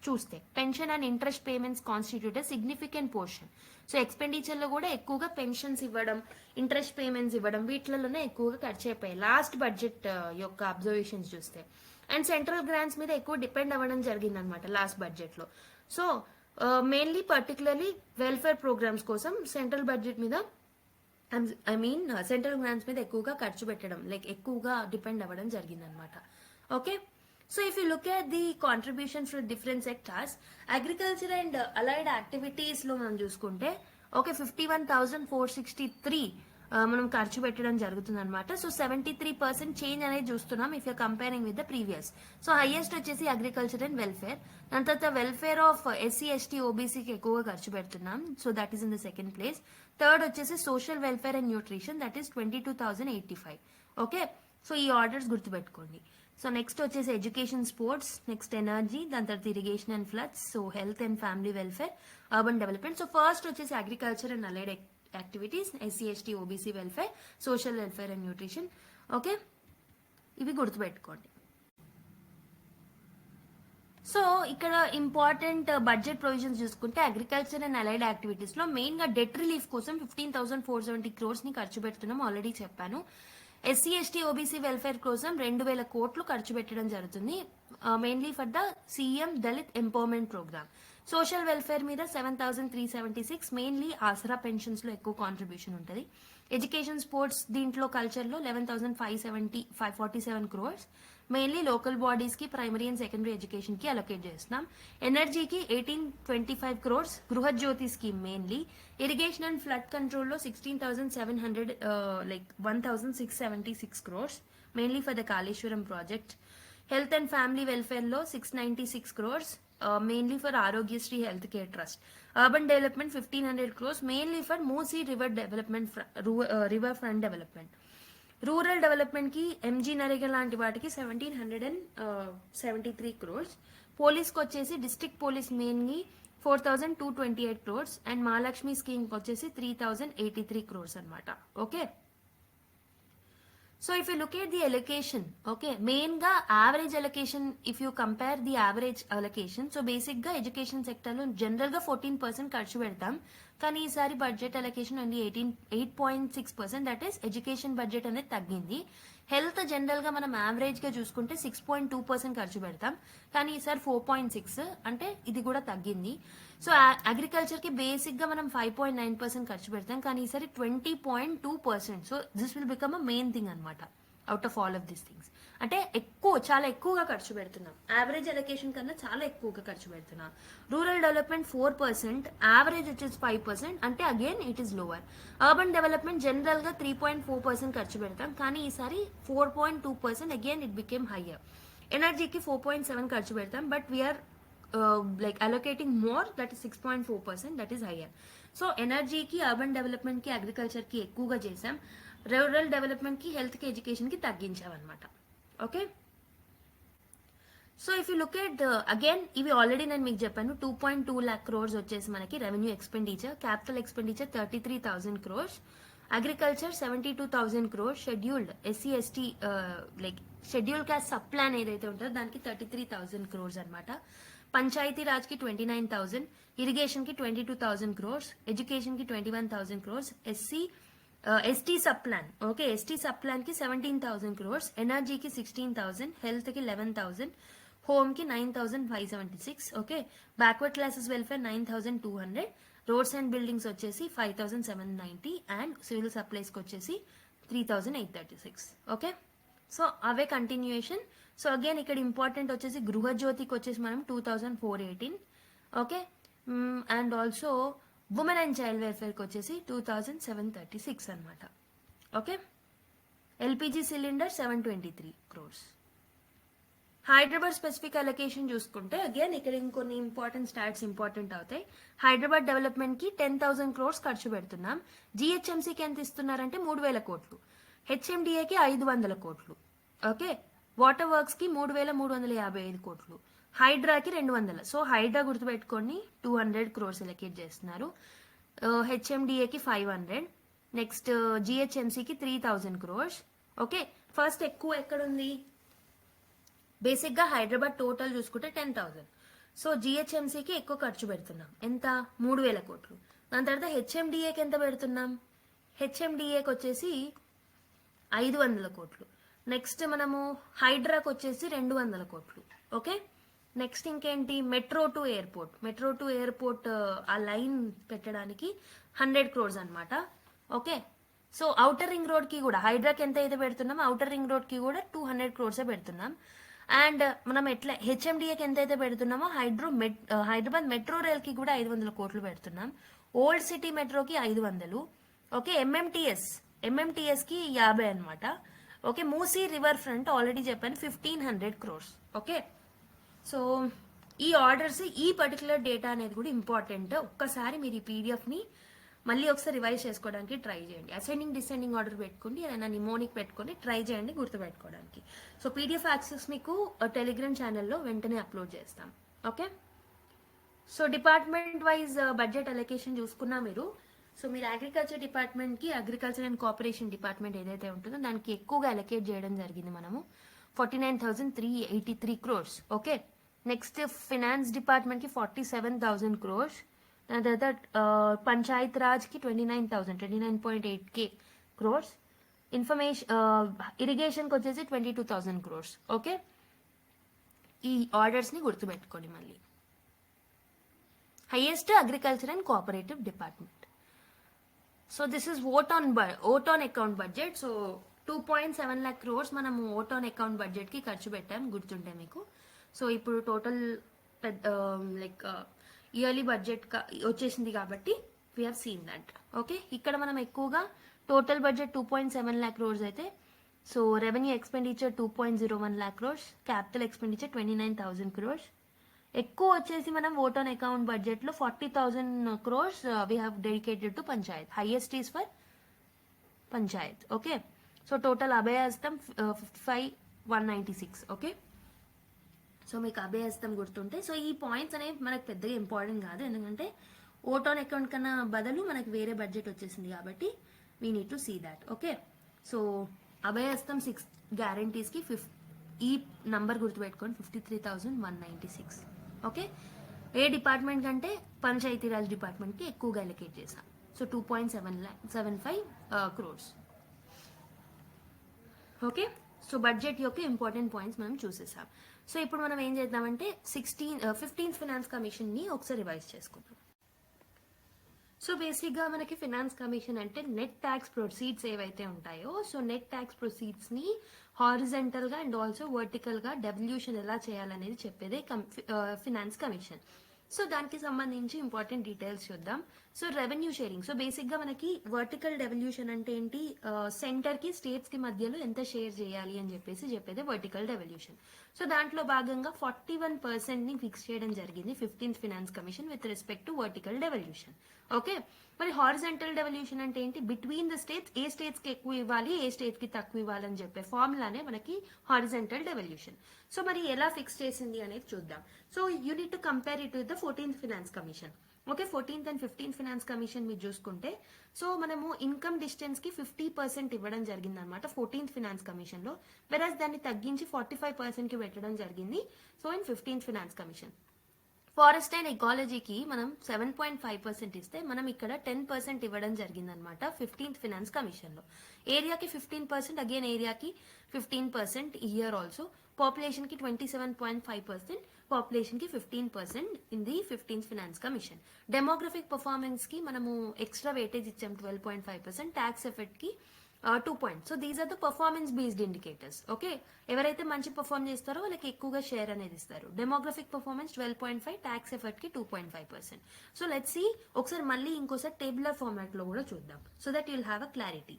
చూస్తే. Pension and interest payments constitute significant portion. So expenditure లో కూడా ఎక్కువగా పెన్షన్స్ ఇవ్వడం, ఇంట్రెస్ట్ పేమెంట్స్ ఇవ్వడం, వీటిలోనే ఎక్కువగా ఖర్చు అయిపోయాయి లాస్ట్ బడ్జెట్ యొక్క అబ్జర్వేషన్స్ చూస్తే. అండ్ సెంట్రల్ గ్రాంట్స్ మీద ఎక్కువ డిపెండ్ అవ్వడం జరిగింది అనమాట లాస్ట్ బడ్జెట్లో. So mainly particularly welfare programmes కోసం సెంట్రల్ బడ్జెట్ మీద సెంట్రల్ గ్రాంట్స్ మీద ఎక్కువగా ఖర్చు పెట్టడం, లైక్ ఎక్కువగా డిపెండ్ అవ్వడం జరిగిందనమాట. Okay, so if you look at the contribution for different sectors, agriculture and allied activities లో మనం చూసుకుంటే ఓకే 51,463 మనం ఖర్చు పెట్టడం జరుగుతుంది అనమాట. సో 73% చేంజ్ అనేది చూస్తున్నాం if you're comparing with the previous. So highest వచ్చేసి అగ్రికల్చర్ అండ్ వెల్ఫేర్, దాని తర్వాత వెల్ఫేర్ ఆఫ్ ఎస్సీ ఎస్టీ ఓబీసీకి ఎక్కువగా ఖర్చు పెడుతున్నాం. So that is in the second place. Third వచ్చేసి social welfare and nutrition, that is 22,085. Okay, so ఈ ఆర్డర్స్ గుర్తుపెట్టుకోండి. సో నెక్స్ట్ వచ్చేసి ఎడ్యుకేషన్ స్పోర్ట్స్, నెక్స్ట్ ఎనర్జీ, దాని తర్వాత irrigation and floods, so health and family welfare, urban development. So first వచ్చేసి agriculture and allied activities, SC ST OBC welfare, social welfare and nutrition. Okay, ఇవి గుర్తుపెట్టుకోండి. సో ఇక్కడ ఇంపార్టెంట్ బడ్జెట్ ప్రొవిజన్స్ చూసుకుంటే అగ్రికల్చర్ అండ్ అలైడ్ యాక్టివిటీస్ లో మెయిన్ గా డెట్ రిలీఫ్ కోసం 15,470 crores ని ఖర్చు పెడుతున్నాం, ఆల్రెడీ చెప్పాను. ఎస్సీ ఎస్టీ ఓబీసీ వెల్ఫేర్ కోసం 2,000 కోట్లు ఖర్చు పెట్టడం జరుగుతుంది, mainly for the CM Dalit empowerment programme. Social welfare మీద 7,376, మెయిన్లీ ఆసరా పెన్షన్స్ లో ఎక్కువ కాంట్రిబ్యూషన్ ఉంటుంది. ఎడ్యుకేషన్ స్పోర్ట్స్ దీంట్లో కల్చర్ లో 11,547 crores, మెయిన్లీ లోకల్ బాడీస్ కి ప్రైమరీ అండ్ సెకండరీ ఎడ్యుకేషన్ కి అలొకేట్ చేస్తున్నాం. ఎనర్జీకి 1825 crores, Gruhajyothi scheme mainly. Irrigation and flood control లో 16,700 like 1,676 crores, mainly for the Kaleshwaram project. Health and family welfare లో 696 crores, mainly for Aarogyasri health care trust. Urban development 1,500 crores, mainly for Musi river development, river front development. Rural development కి ఎంజీ నరేగా లాంటి వాటికి 1,773 crores. పోలీస్ కి వచ్చేసి డిస్ట్రిక్ట్ పోలీస్ మెయిన్ కి 4,228 crores అండ్ మహాలక్ష్మి స్కీమ్ కి వచ్చేసి 3,083 crores అనమాట. Okay, so if you look at the allocation, okay main గా average allocation if you compare the average allocation, so basic గా ఎడ్యుకేషన్ సెక్టర్ లో జనరల్ గా 14% ఖర్చు పెడతాం, కానీ ఈసారి budget allocation only 8.6%, that is education budget అనేది తగ్గింది. హెల్త్ జనరల్ గా మనం యావరేజ్ గా చూసుకుంటే 6.2% ఖర్చు పెడతాం, కానీ ఈసారి 4.6, అంటే ఇది కూడా తగ్గింది. సో అగ్రికల్చర్ కి బేసిక్ గా మనం 5.9% ఖర్చు పెడతాం, కానీ ఈసారి 20.2%. So this will become a main thing అనమాట out of all of this things. అంటే చాలా ఎక్కువగా ఖర్చు పెడుతున్నాం, యావరేజ్ అలొకేషన్ కన్నా చాలా ఎక్కువగా ఖర్చు పెడుతున్నాం. రూరల్ డెవలప్మెంట్ 4%, యావరేజ్ వచ్చేసి 5%, అంటే again it is lower. Urban development general గా 3.4% ఖర్చు పెడతాం, కానీ ఈసారి 4.2%, అగైన్ ఇట్ బికేమ్ హయ్యర్. ఎనర్జీకి 4.7 ఖర్చు పెడతాం, but we are like allocating more, that is 6.4%, that is higher. So ఎనర్జీకి, అర్బన్ డెవలప్మెంట్ కి, అగ్రికల్చర్ కి ఎక్కువగా చేసాం, రూరల్ డెవలప్మెంట్ కి, హెల్త్ కి, ఎడ్యుకేషన్ కి తగ్గించాం అనమాట. Okay, so if you look at again ఇవి ఆల్రెడీ నేను మీకు చెప్పాను, 2.2 lakh crores వచ్చేసి మనకి revenue expenditure. Capital expenditure 33,000 crores, agriculture 72,000 crores, scheduled SC ST like scheduled caste sub plan ఏదైతే ఉంటుందో దానికి 33,000 crores అనమాట. పంచాయతీ రాజ్ కి 29,000, ఇరిగేషన్ కి 22,000 crores, ఎడ్యుకేషన్ కి 21,000 crores, ST sub plan, okay ST sub plan కి 17,000 crores, ఎనర్జీకి 16,000, హెల్త్ కి 11,000, హోమ్ కి 9,576, okay backward classes welfare 9,200, roads and buildings వచ్చేసి 5,790 అండ్ సివిల్ సప్లైస్ కి వచ్చేసి 3,836. ఓకే, సో అవే కంటిన్యూయేషన్. సో అగైన్ ఇక్కడ ఇంపార్టెంట్ వచ్చేసి గృహజ్యోతికి వచ్చేసి మనం 2,418, okay and also women and child వెల్ఫేర్కి వచ్చేసి 2,736 అనమాట. Okay, LPG cylinder 723 crores. Hyderabad specific allocation చూసుకుంటే అగైన్ ఇక్కడ ఇంకొన్ని ఇంపార్టెంట్ స్టాట్స్ ఇంపార్టెంట్ అవుతాయి. హైదరాబాద్ డెవలప్మెంట్ కి 10,000 crores ఖర్చు పెడుతున్నాం. జిహెచ్ఎంసీకి ఎంత ఇస్తున్నారంటే 3,000 కోట్లు, హెచ్ఎండిఏకి 500 కోట్లు, ఓకే వాటర్ వర్క్స్ కి 3,355 కోట్లు, హైడ్రాకి 200. సో హైడ్రా గుర్తుపెట్టుకొని 200 crores ఎలకేట్ చేస్తున్నారు. హెచ్ఎండిఏకి 500, నెక్స్ట్ జిహెచ్ఎంసీకి 3,000 crores. ఓకే, ఫస్ట్ ఎక్కువ ఎక్కడుంది, బేసిక్ గా హైదరాబాద్ టోటల్ చూసుకుంటే 10,000. సో జిహెచ్ఎంసీకి ఎక్కువ ఖర్చు పెడుతున్నాం, ఎంత 3,000 కోట్లు. దాని తర్వాత హెచ్ఎండిఏకి ఎంత పెడుతున్నాం, హెచ్ఎండిఏకి వచ్చేసి 500 కోట్లు. నెక్స్ట్ మనము హైడ్రాకి వచ్చేసి 200 కోట్లు. ఓకే, నెక్స్ట్ ఇంకేంటి, మెట్రో టు ఎయిర్పోర్ట్ ఆ లైన్ పెట్టడానికి 100 crores అనమాట. Okay, so outer ring road కి కూడా హైడ్రాకి ఎంత అయితే పెడుతున్నామో అవుటర్ రింగ్ రోడ్ కి కూడా 200 crores పెడుతున్నాం. అండ్ మనం ఎట్లా హెచ్ఎండిఏకి ఎంత అయితే పెడుతున్నామో హైదరాబాద్ మెట్రో రైల్ కి కూడా 500 కోట్లు పెడుతున్నాం. ఓల్డ్ సిటీ మెట్రోకి 500. ఓకే, ఎంఎంటిఎస్ కి 50 అనమాట. Okay, Musi river front already చెప్పాను 1500 crores. ఓకే, సో ఈ ఆర్డర్స్, ఈ పర్టికులర్ డేటా అనేది కూడా ఇంపార్టెంట్. ఒక్కసారి మీరు ఈ పీడిఎఫ్ని మళ్ళీ ఒకసారి రివైజ్ చేసుకోవడానికి ట్రై చేయండి. అసెండింగ్ డిసెండింగ్ ఆర్డర్ పెట్టుకోండి, ఏదైనా నిమోనిక్ పెట్టుకొని ట్రై చేయండి గుర్తుపెట్టుకోవడానికి. సో పీడిఎఫ్ యాక్సెస్ మీకు టెలిగ్రామ్ ఛానల్లో వెంటనే అప్లోడ్ చేస్తాం. Okay, so department wise budget allocation చూసుకున్నా మీరు. సో మీరు అగ్రికల్చర్ డిపార్ట్మెంట్కి అగ్రికల్చర్ అండ్ కోఆపరేషన్ డిపార్ట్మెంట్ ఏదైతే ఉంటుందో దానికి ఎక్కువగా అలొకేట్ చేయడం జరిగింది మనము, 49,383 crores. ఓకే, నెక్స్ట్ ఫినాన్స్ డిపార్ట్మెంట్కి 47,000 crores. దాని తర్వాత పంచాయత్ రాజ్కి 29.8K crores. ఇరిగేషన్కి వచ్చేసి 22,000 crores. ఓకే, ఈ ఆర్డర్స్ని గుర్తుపెట్టుకోండి మళ్ళీ. Highest agriculture and cooperative department. So this is vote on account budget. So 2.7 lakh crores మనము ఓట్ ఆన్ అకౌంట్ బడ్జెట్కి ఖర్చు పెట్టాం, గుర్తుంటే మీకు. సో ఇప్పుడు టోటల్ లైక్ ఇయర్లీ బడ్జెట్ వచ్చేసింది కాబట్టి we have seen that. Okay, ఇక్కడ మనం ఎక్కువగా టోటల్ బడ్జెట్ 2.7 lakh crores అయితే, so revenue expenditure 2.01 lakh crores, capital expenditure 29,000 crores. ఎక్కువ వచ్చేసి మనం ఓట్ ఆన్ అకౌంట్ బడ్జెట్లో 40,000 crores we have dedicated to panchayat. Highest is for panchayat. Okay, so total Abhayahastam 55,196. Okay, so మీకు అభయహస్తం గుర్తుంటే, సో ఈ పాయింట్స్ అనేవి మనకు పెద్దగా ఇంపార్టెంట్ కాదు, ఎందుకంటే ఓట్ ఆన్ అకౌంట్ కన్నా బదులు మనకి వేరే బడ్జెట్ వచ్చేసింది కాబట్టి we need to see that. Okay, so Abhayahastam 6 గ్యారంటీస్కి ఈ నంబర్ గుర్తుపెట్టుకోండి, 53,196. ఓకే, ఏ డిపార్ట్మెంట్ కంటే పంచాయతీరాజ్ డిపార్ట్మెంట్కి ఎక్కువగా అలొకేట్ చేశాం. So 2.75 crores. Okay, so budget యొక్క ఇంపార్టెంట్ పాయింట్స్ మనం చూసేసాం. సో ఇప్పుడు మనం ఏం చేద్దామంటే 15th ఫినాన్స్ కమిషన్ని ఒకసారి రివైజ్ చేసుకుందాం. సో బేసిక్గా మనకి ఫినాన్స్ కమిషన్ అంటే నెట్ ట్యాక్స్ ప్రొసీడ్స్ ఏవైతే ఉంటాయో, సో నెట్ ట్యాక్స్ ప్రొసీడ్స్ని హారిజెంటల్గా అండ్ ఆల్సో వర్టికల్గా డెవల్యూషన్ ఎలా చేయాలనేది చెప్పేదే ఫినాన్స్ కమిషన్. సో దానికి సంబంధించి ఇంపార్టెంట్ డీటెయిల్స్ చూద్దాం. So revenue sharing. సో బేసిక్గా మనకి వర్టికల్ డెవల్యూషన్ అంటే ఏంటి, సెంటర్కి స్టేట్స్కి మధ్యలో ఎంత షేర్ చేయాలి అని చెప్పేదే వర్టికల్ డెవల్యూషన్. సో దాంట్లో భాగంగా 41%ని ఫిక్స్ చేయడం జరిగింది 15th finance commission with respect to vertical devolution. Okay, మరి హారిజెంటల్ డెవల్యూషన్ అంటే ఏంటి, బిట్వీన్ ద స్టేట్స్ ఏ స్టేట్స్కి ఎక్కువ ఇవ్వాలి ఏ స్టేట్స్కి తక్కువ ఇవ్వాలని చెప్పే ఫార్ములానే మనకి హారిజెంటల్ డెవల్యూషన్. సో మరి ఎలా ఫిక్స్ చేసింది అనేది చూద్దాం. So you need to compare it with the 14th finance commission. Okay, 14th and 15th finance commission మీరు చూసుకుంటే, సో మనము ఇన్కమ్ డిస్టెన్స్ కి 50% ఇవ్వడం జరిగింది అనమాట 14th ఫినాన్స్ కమిషన్ లో, వెరాజ్ దాన్ని తగ్గించి 45% కి పెట్టడం జరిగింది. So in 15th finance commission forest and ఎకాలజీకి మనం 7.5% ఇస్తే మనం ఇక్కడ 10% ఇవ్వడం జరిగింది అనమాట 15th ఫినాన్స్ కమిషన్ లో. ఏరియాకి 15%, అగైన్ ఏరియాకి 15% ఇయర్ ఆల్సో. పాపులేషన్ కి 27.5%, పాపులేషన్ కి 15% in the 15th finance commission. Demographic performance కి మనము ఎక్స్ట్రా వెయిటేజ్ ఇచ్చాం 12.5%, ట్యాక్స్ ఎఫెక్ట్ కి 2 points. So these are the performance based indicators. Okay, ఎవరైతే మంచి పర్ఫార్మ్ చేస్తారో వాళ్ళకి ఎక్కువగా షేర్ అనేది ఇస్తారు. డెమోగ్రఫిక్ పర్ఫార్మెన్స్ 12.5, ట్యాక్స్ ఎఫెక్ట్ కి 2.5%. సో లెట్స్ సీ, ఒకసారి మళ్ళీ ఇంకోసారి టేబులర్ ఫార్మాట్ లో కూడా చూద్దాం, so that you'll have a clarity.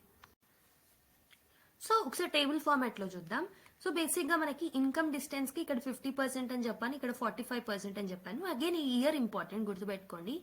So ఒకసారి టేబుల్ ఫార్మాట్ లో చూద్దాం. సో బేసిక్ గా మనకి ఇన్కమ్ డిస్టెన్స్ కి ఇక్కడ 50% అని చెప్పాను, ఇక్కడ 45% అని చెప్పాను. అగైన్ ఈ ఇయర్ ఇంపార్టెంట్, గుర్తుపెట్టుకోండి.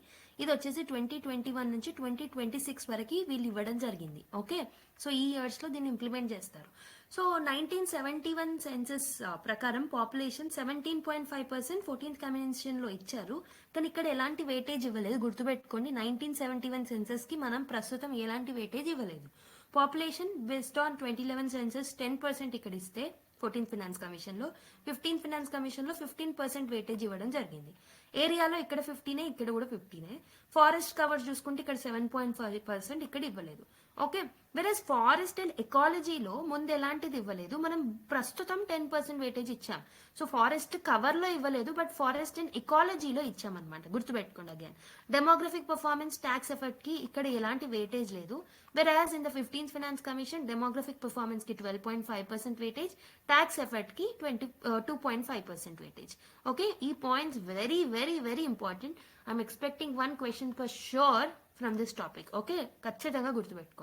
ఇది వచ్చేసి 2021 నుంచి 2026 వరకు వీళ్ళు ఇవ్వడం జరిగింది. ఓకే, సో ఈ ఇయర్స్ లో దీన్ని ఇంప్లిమెంట్ చేస్తారు. సో 1971 సెన్సస్ ప్రకారం పాపులేషన్ 17.5% 14th కమిషన్ లో ఇచ్చారు, కానీ ఇక్కడ ఎలాంటి వెయిటేజ్ ఇవ్వలేదు. గుర్తుపెట్టుకోండి, 1971 సెన్సస్ కి మనం ప్రస్తుతం ఎలాంటి వెయిటేజ్ ఇవ్వలేదు. పాపులేషన్ బేస్డ్ ఆన్ 2011 సెన్సస్ 10% ఇక్కడ ఇస్తే 14th ఫినాన్స్ కమిషన్ లో, 15th ఫినాన్స్ కమిషన్ లో 15% వెయిటేజ్ ఇవ్వడం జరిగింది. ఏరియాలో ఇక్కడ 15, ఇక్కడ కూడా 15. ఫారెస్ట్ కవర్స్ చూసుకుంటే ఇక్కడ 7.5%, ఇక్కడ ఇవ్వలేదు. ఓకే, వెరస్ ఫారెస్ట్ అండ్ ఎకాలజీలో ముందు ఎలాంటిది ఇవ్వలేదు, మనం ప్రస్తుతం 10% వెయిటేజ్ ఇచ్చాం. సో ఫారెస్ట్ కవర్ లో ఇవ్వలేదు, బట్ ఫారెస్ట్ అండ్ ఎకాలజీలో ఇచ్చామన్నమాట, గుర్తుపెట్టుకోండి. Again demographic performance tax effort కి ఇక్కడ ఎలాంటి వెయిటేజ్ లేదు. Whereas in the 15th finance commission demographic performance కి 12.5% వెయిటేజ్, ట్యాక్స్ ఎఫర్ట్ కి 2.5% వెయిటేజ్. ఓకే, ఈ points very very very important. I'm expecting 1 question for sure from this topic. Okay, ఖచ్చితంగా గుర్తుపెట్టుకో.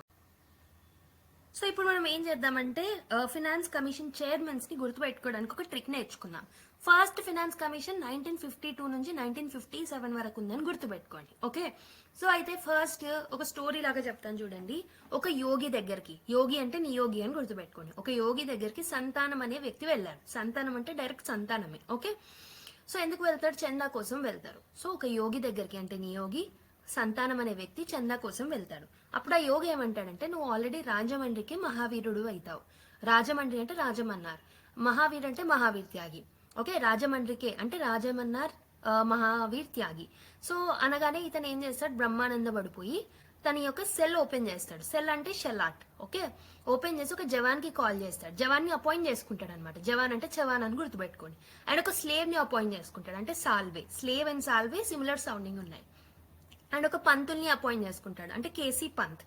సో ఇప్పుడు మనం ఏం చేద్దామంటే ఫినాన్స్ కమిషన్ చైర్మన్స్ ని గుర్తుపెట్టుకోవడానికి ఒక ట్రిక్ నేర్చుకున్నాం. ఫస్ట్ ఫినాన్స్ కమిషన్ 1952 నుంచి 1957 వరకు ఉందని గుర్తుపెట్టుకోండి. ఓకే, సో అయితే ఫస్ట్ ఒక స్టోరీ లాగా చెప్తాను చూడండి. ఒక యోగి దగ్గరికి, యోగి అంటే నియోగి అని గుర్తుపెట్టుకోండి, ఒక యోగి దగ్గరికి సంతానం అనే వ్యక్తి వెళ్ళారు. సంతానం అంటే డైరెక్ట్ సంతానమే. ఓకే, సో ఎందుకు వెళ్తాడు? చందా కోసం వెళ్తారు. సో ఒక యోగి దగ్గరికి అంటే నియోగి, సంతానం అనే వ్యక్తి చందా కోసం వెళ్తాడు. అప్పుడు ఆ యోగి ఏమంటాడంటే, నువ్వు ఆల్రెడీ రాజమండ్రికి మహావీరుడు అవుతావు. రాజమండ్రి అంటే రాజమన్నారు, మహావీర్ అంటే మహావీర్ త్యాగి. ఓకే, రాజమండ్రికే అంటే రాజమన్నారు మహావీర్ త్యాగి. సో అనగానే ఇతను ఏం చేస్తాడు, బ్రహ్మానంద పడిపోయి తన యొక్క సెల్ ఓపెన్ చేస్తాడు. సెల్ అంటే షెల్ ఆర్ట్. ఓకే, ఓపెన్ చేసి ఒక జవాన్ కి కాల్ చేస్తాడు. జవాన్ ని అపాయింట్ చేసుకుంటాడు అనమాట. జవాన్ అంటే చవాన్ అని గుర్తుపెట్టుకోండి. అండ్ ఒక స్లేవ్ ని అపాయింట్ చేసుకుంటాడు, అంటే Salve. Slave and Salve similar sounding ఉన్నాయి. అండ్ ఒక పంతుల్ని అపాయింట్ చేసుకుంటాడు, అంటే కేసీ పంత్.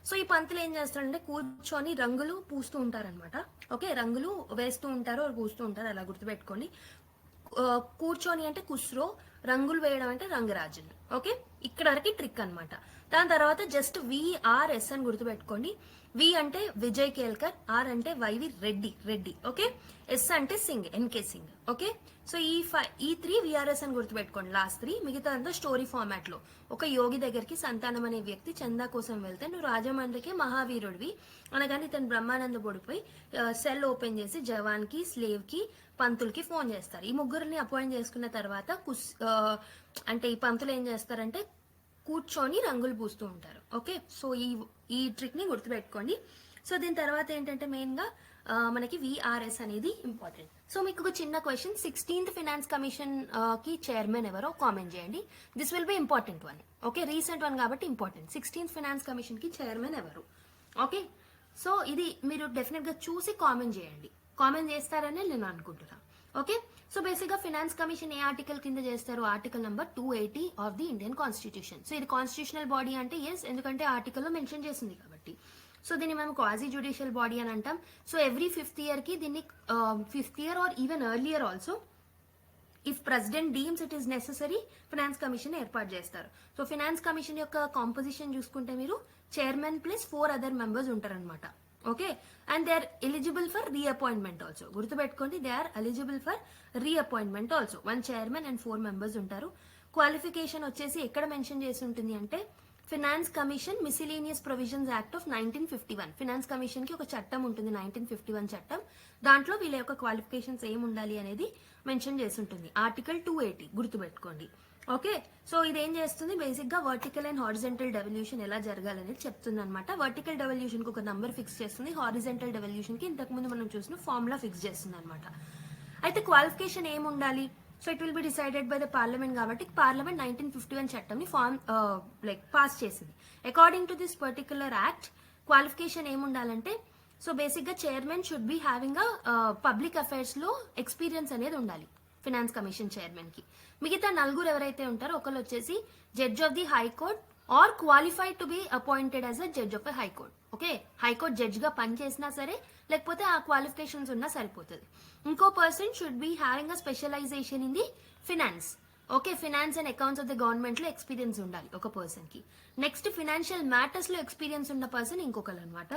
సో ఈ పంతులు ఏం చేస్తాడంటే కూర్చొని రంగులు పూస్తూ ఉంటారనమాట. ఓకే, రంగులు వేస్తూ ఉంటారు, పూస్తూ ఉంటారు, అలా గుర్తుపెట్టుకోండి. కూర్చొని అంటే కుస్రో, రంగులు వేయడం అంటే రంగరాజన్. ఓకే, ఇక్కడ వరకు ట్రిక్ అనమాట. దాని తర్వాత జస్ట్ విఆర్ఎస్ అని గుర్తుపెట్టుకోండి. వి అంటే విజయ్ కేల్కర్, ఆర్ అంటే వైవి రెడ్డి. ఓకే, ఎస్ అంటే Singh, NK Singh. Okay, so ఈ 3 విఆర్ఎస్ అని గుర్తుపెట్టుకోండి, లాస్ట్ 3. మిగతా అంతా స్టోరీ ఫార్మాట్ లో. ఒక యోగి దగ్గరికి సంతానం అనే వ్యక్తి చందా కోసం వెళ్తే, నువ్వు రాజమండ్రికి మహావీరుడివి అనగానే ఇతను బ్రహ్మానంద పడిపోయి సెల్ ఓపెన్ చేసి జవాన్ కి, స్లేవ్ కి, పంతులకి ఫోన్ చేస్తారు. ఈ ముగ్గురిని అపాయింట్ చేసుకున్న తర్వాత అంటే ఈ పంతులు ఏం చేస్తారంటే కూర్చొని రంగులు పూస్తూ ఉంటారు. ఓకే, సో ఈ ట్రిక్ ని గుర్తుపెట్టుకోండి. సో దీని తర్వాత ఏంటంటే మెయిన్ గా మనకి విఆర్ఎస్ అనేది ఇంపార్టెంట్. సో మీకు ఒక చిన్న క్వశ్చన్, 16th ఫైనాన్స్ కమిషన్ కి చైర్మన్ ఎవరో కామెంట్ చేయండి. This will be important one. Okay, recent one కాబట్టి ఇంపార్టెంట్. 16th ఫైనాన్స్ కమిషన్ కి చైర్మన్ ఎవరు? ఓకే, సో ఇది మీరు డెఫినెట్ గా చూసి కామెంట్ చేయండి. కామెంట్ చేస్తారని నేను అనుకుంటున్నాను. ఓకే, సో బేసిక్ గా ఫైనాన్స్ కమిషన్ ఏ ఆర్టికల్ కింద చేస్తారు? Article number 280 of the Indian constitution. So ఇది కాన్స్టిట్యూషనల్ బాడీ అంటే ఎస్, ఎందుకంటే ఆర్టికల్ లో మెన్షన్ చేసింది కాబట్టి. సో దీన్ని మేము క్వాజీ జ్యుడిషియల్ బాడీ అని అంటాం. సో ఎవ్రీ 5th ఇయర్ కి దీన్ని 5th year or even earlier also, if president deems it is necessary, finance commission ఏర్పాటు చేస్తారు. సో ఫైనాన్స్ కమిషన్ యొక్క కాంపోజిషన్ చూసుకుంటే మీరు చైర్మన్ ప్లస్ 4 అదర్ మెంబర్స్ ఉంటారనమాట. Okay, and they are eligible for reappointment also. గుర్తుపెట్టుకోండి, they are eligible for reappointment also. 1 chairman and 4 members ఉంటారు. క్వాలిఫికేషన్ వచ్చేసి ఎక్కడ మెన్షన్ చేసి ఉంటుంది అంటే finance commission miscellaneous provisions act of 1951. Finance commission కి ఒక చట్టం ఉంటుంది, 1951 చట్టం. దాంట్లో వీళ్ళ యొక్క క్వాలిఫికేషన్స్ ఏం ఉండాలి అనేది మెన్షన్ చేసి ఉంటుంది. ఆర్టికల్ 280 గుర్తుపెట్టుకోండి. ఓకే, సో ఇదేం చేస్తుంది, బేసిక్ గా వర్టికల్ అండ్ హారిజెంటల్ డెవల్యూషన్ ఎలా జరగాలనేది చెప్తుంది అనమాట. వర్టికల్ డెవల్యూషన్ కి ఒక నంబర్ ఫిక్స్ చేస్తుంది, హారిజెంటల్ డెవల్యూషన్ కి ఇంతకు ముందు మనం చూసిన ఫార్ములా ఫిక్స్ చేస్తుంది అనమాట. అయితే క్వాలిఫికేషన్ ఏం ఉండాలి? So it will be decided by the parliament కాబట్టి పార్లమెంట్ 1951 చట్టంని పాస్ చేసింది. According to this particular act qualification ఏం ఉండాలంటే, సో బేసిక్ గా chairman should be having public affairs లో ఎక్స్పీరియన్స్ అనేది ఉండాలి ఫినాన్స్ కమిషన్ చైర్మన్ కి. మిగతా 4 ఎవరైతే ఉంటారో, ఒకళ్ళు వచ్చేసి judge of the high court or qualified to be appointed as a judge of a high court. Okay, high court judge గా పనిచేసినా సరే, లేకపోతే ఆ క్వాలిఫికేషన్స్ ఉన్నా సరిపోతుంది. ఇంకో person should be having a specialisation in the finance. Okay, finance and accounts of the government లో ఎక్స్పీరియన్స్ ఉండాలి ఒక పర్సన్ కి. నెక్స్ట్ ఫినాన్షియల్ మ్యాటర్స్ లో ఎక్స్పీరియన్స్ ఉన్న పర్సన్ ఇంకొకరు అనమాట.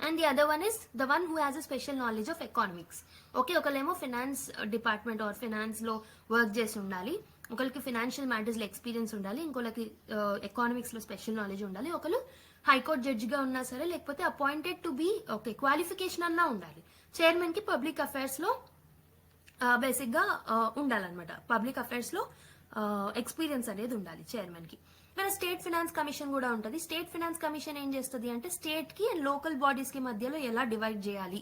And the other one is the one who has a special knowledge of economics. Okay, ఒకళ్ళేమో ఫినాన్స్ డిపార్ట్మెంట్ ఆర్ ఫినాన్స్ లో వర్క్ చేసి ఉండాలి, ఒకరికి ఫినాన్షియల్ మ్యాటర్స్ లో ఎక్స్పీరియన్స్ ఉండాలి, ఇంకొకరికి ఎకానమిక్స్ లో స్పెషల్ నాలెడ్జ్ ఉండాలి, ఒకరు హైకోర్టు జడ్జి గా ఉన్నా సరే, లేకపోతే appointed to be okay qualification అన్నా ఉండాలి. చైర్మన్ కి పబ్లిక్ అఫైర్స్ లో బేసిక్ గా ఉండాలన్నమాట. పబ్లిక్ అఫైర్స్ లో ఎక్స్పీరియన్స్ అనేది ఉండాలి చైర్మన్ కి. మన స్టేట్ ఫినాన్స్ కమిషన్ కూడా ఉంటుంది. స్టేట్ ఫినాన్స్ కమిషన్ ఏం చేస్తుంది అంటే స్టేట్ కి అండ్ లోకల్ బాడీస్ కి మధ్యలో ఎలా డివైడ్ చేయాలి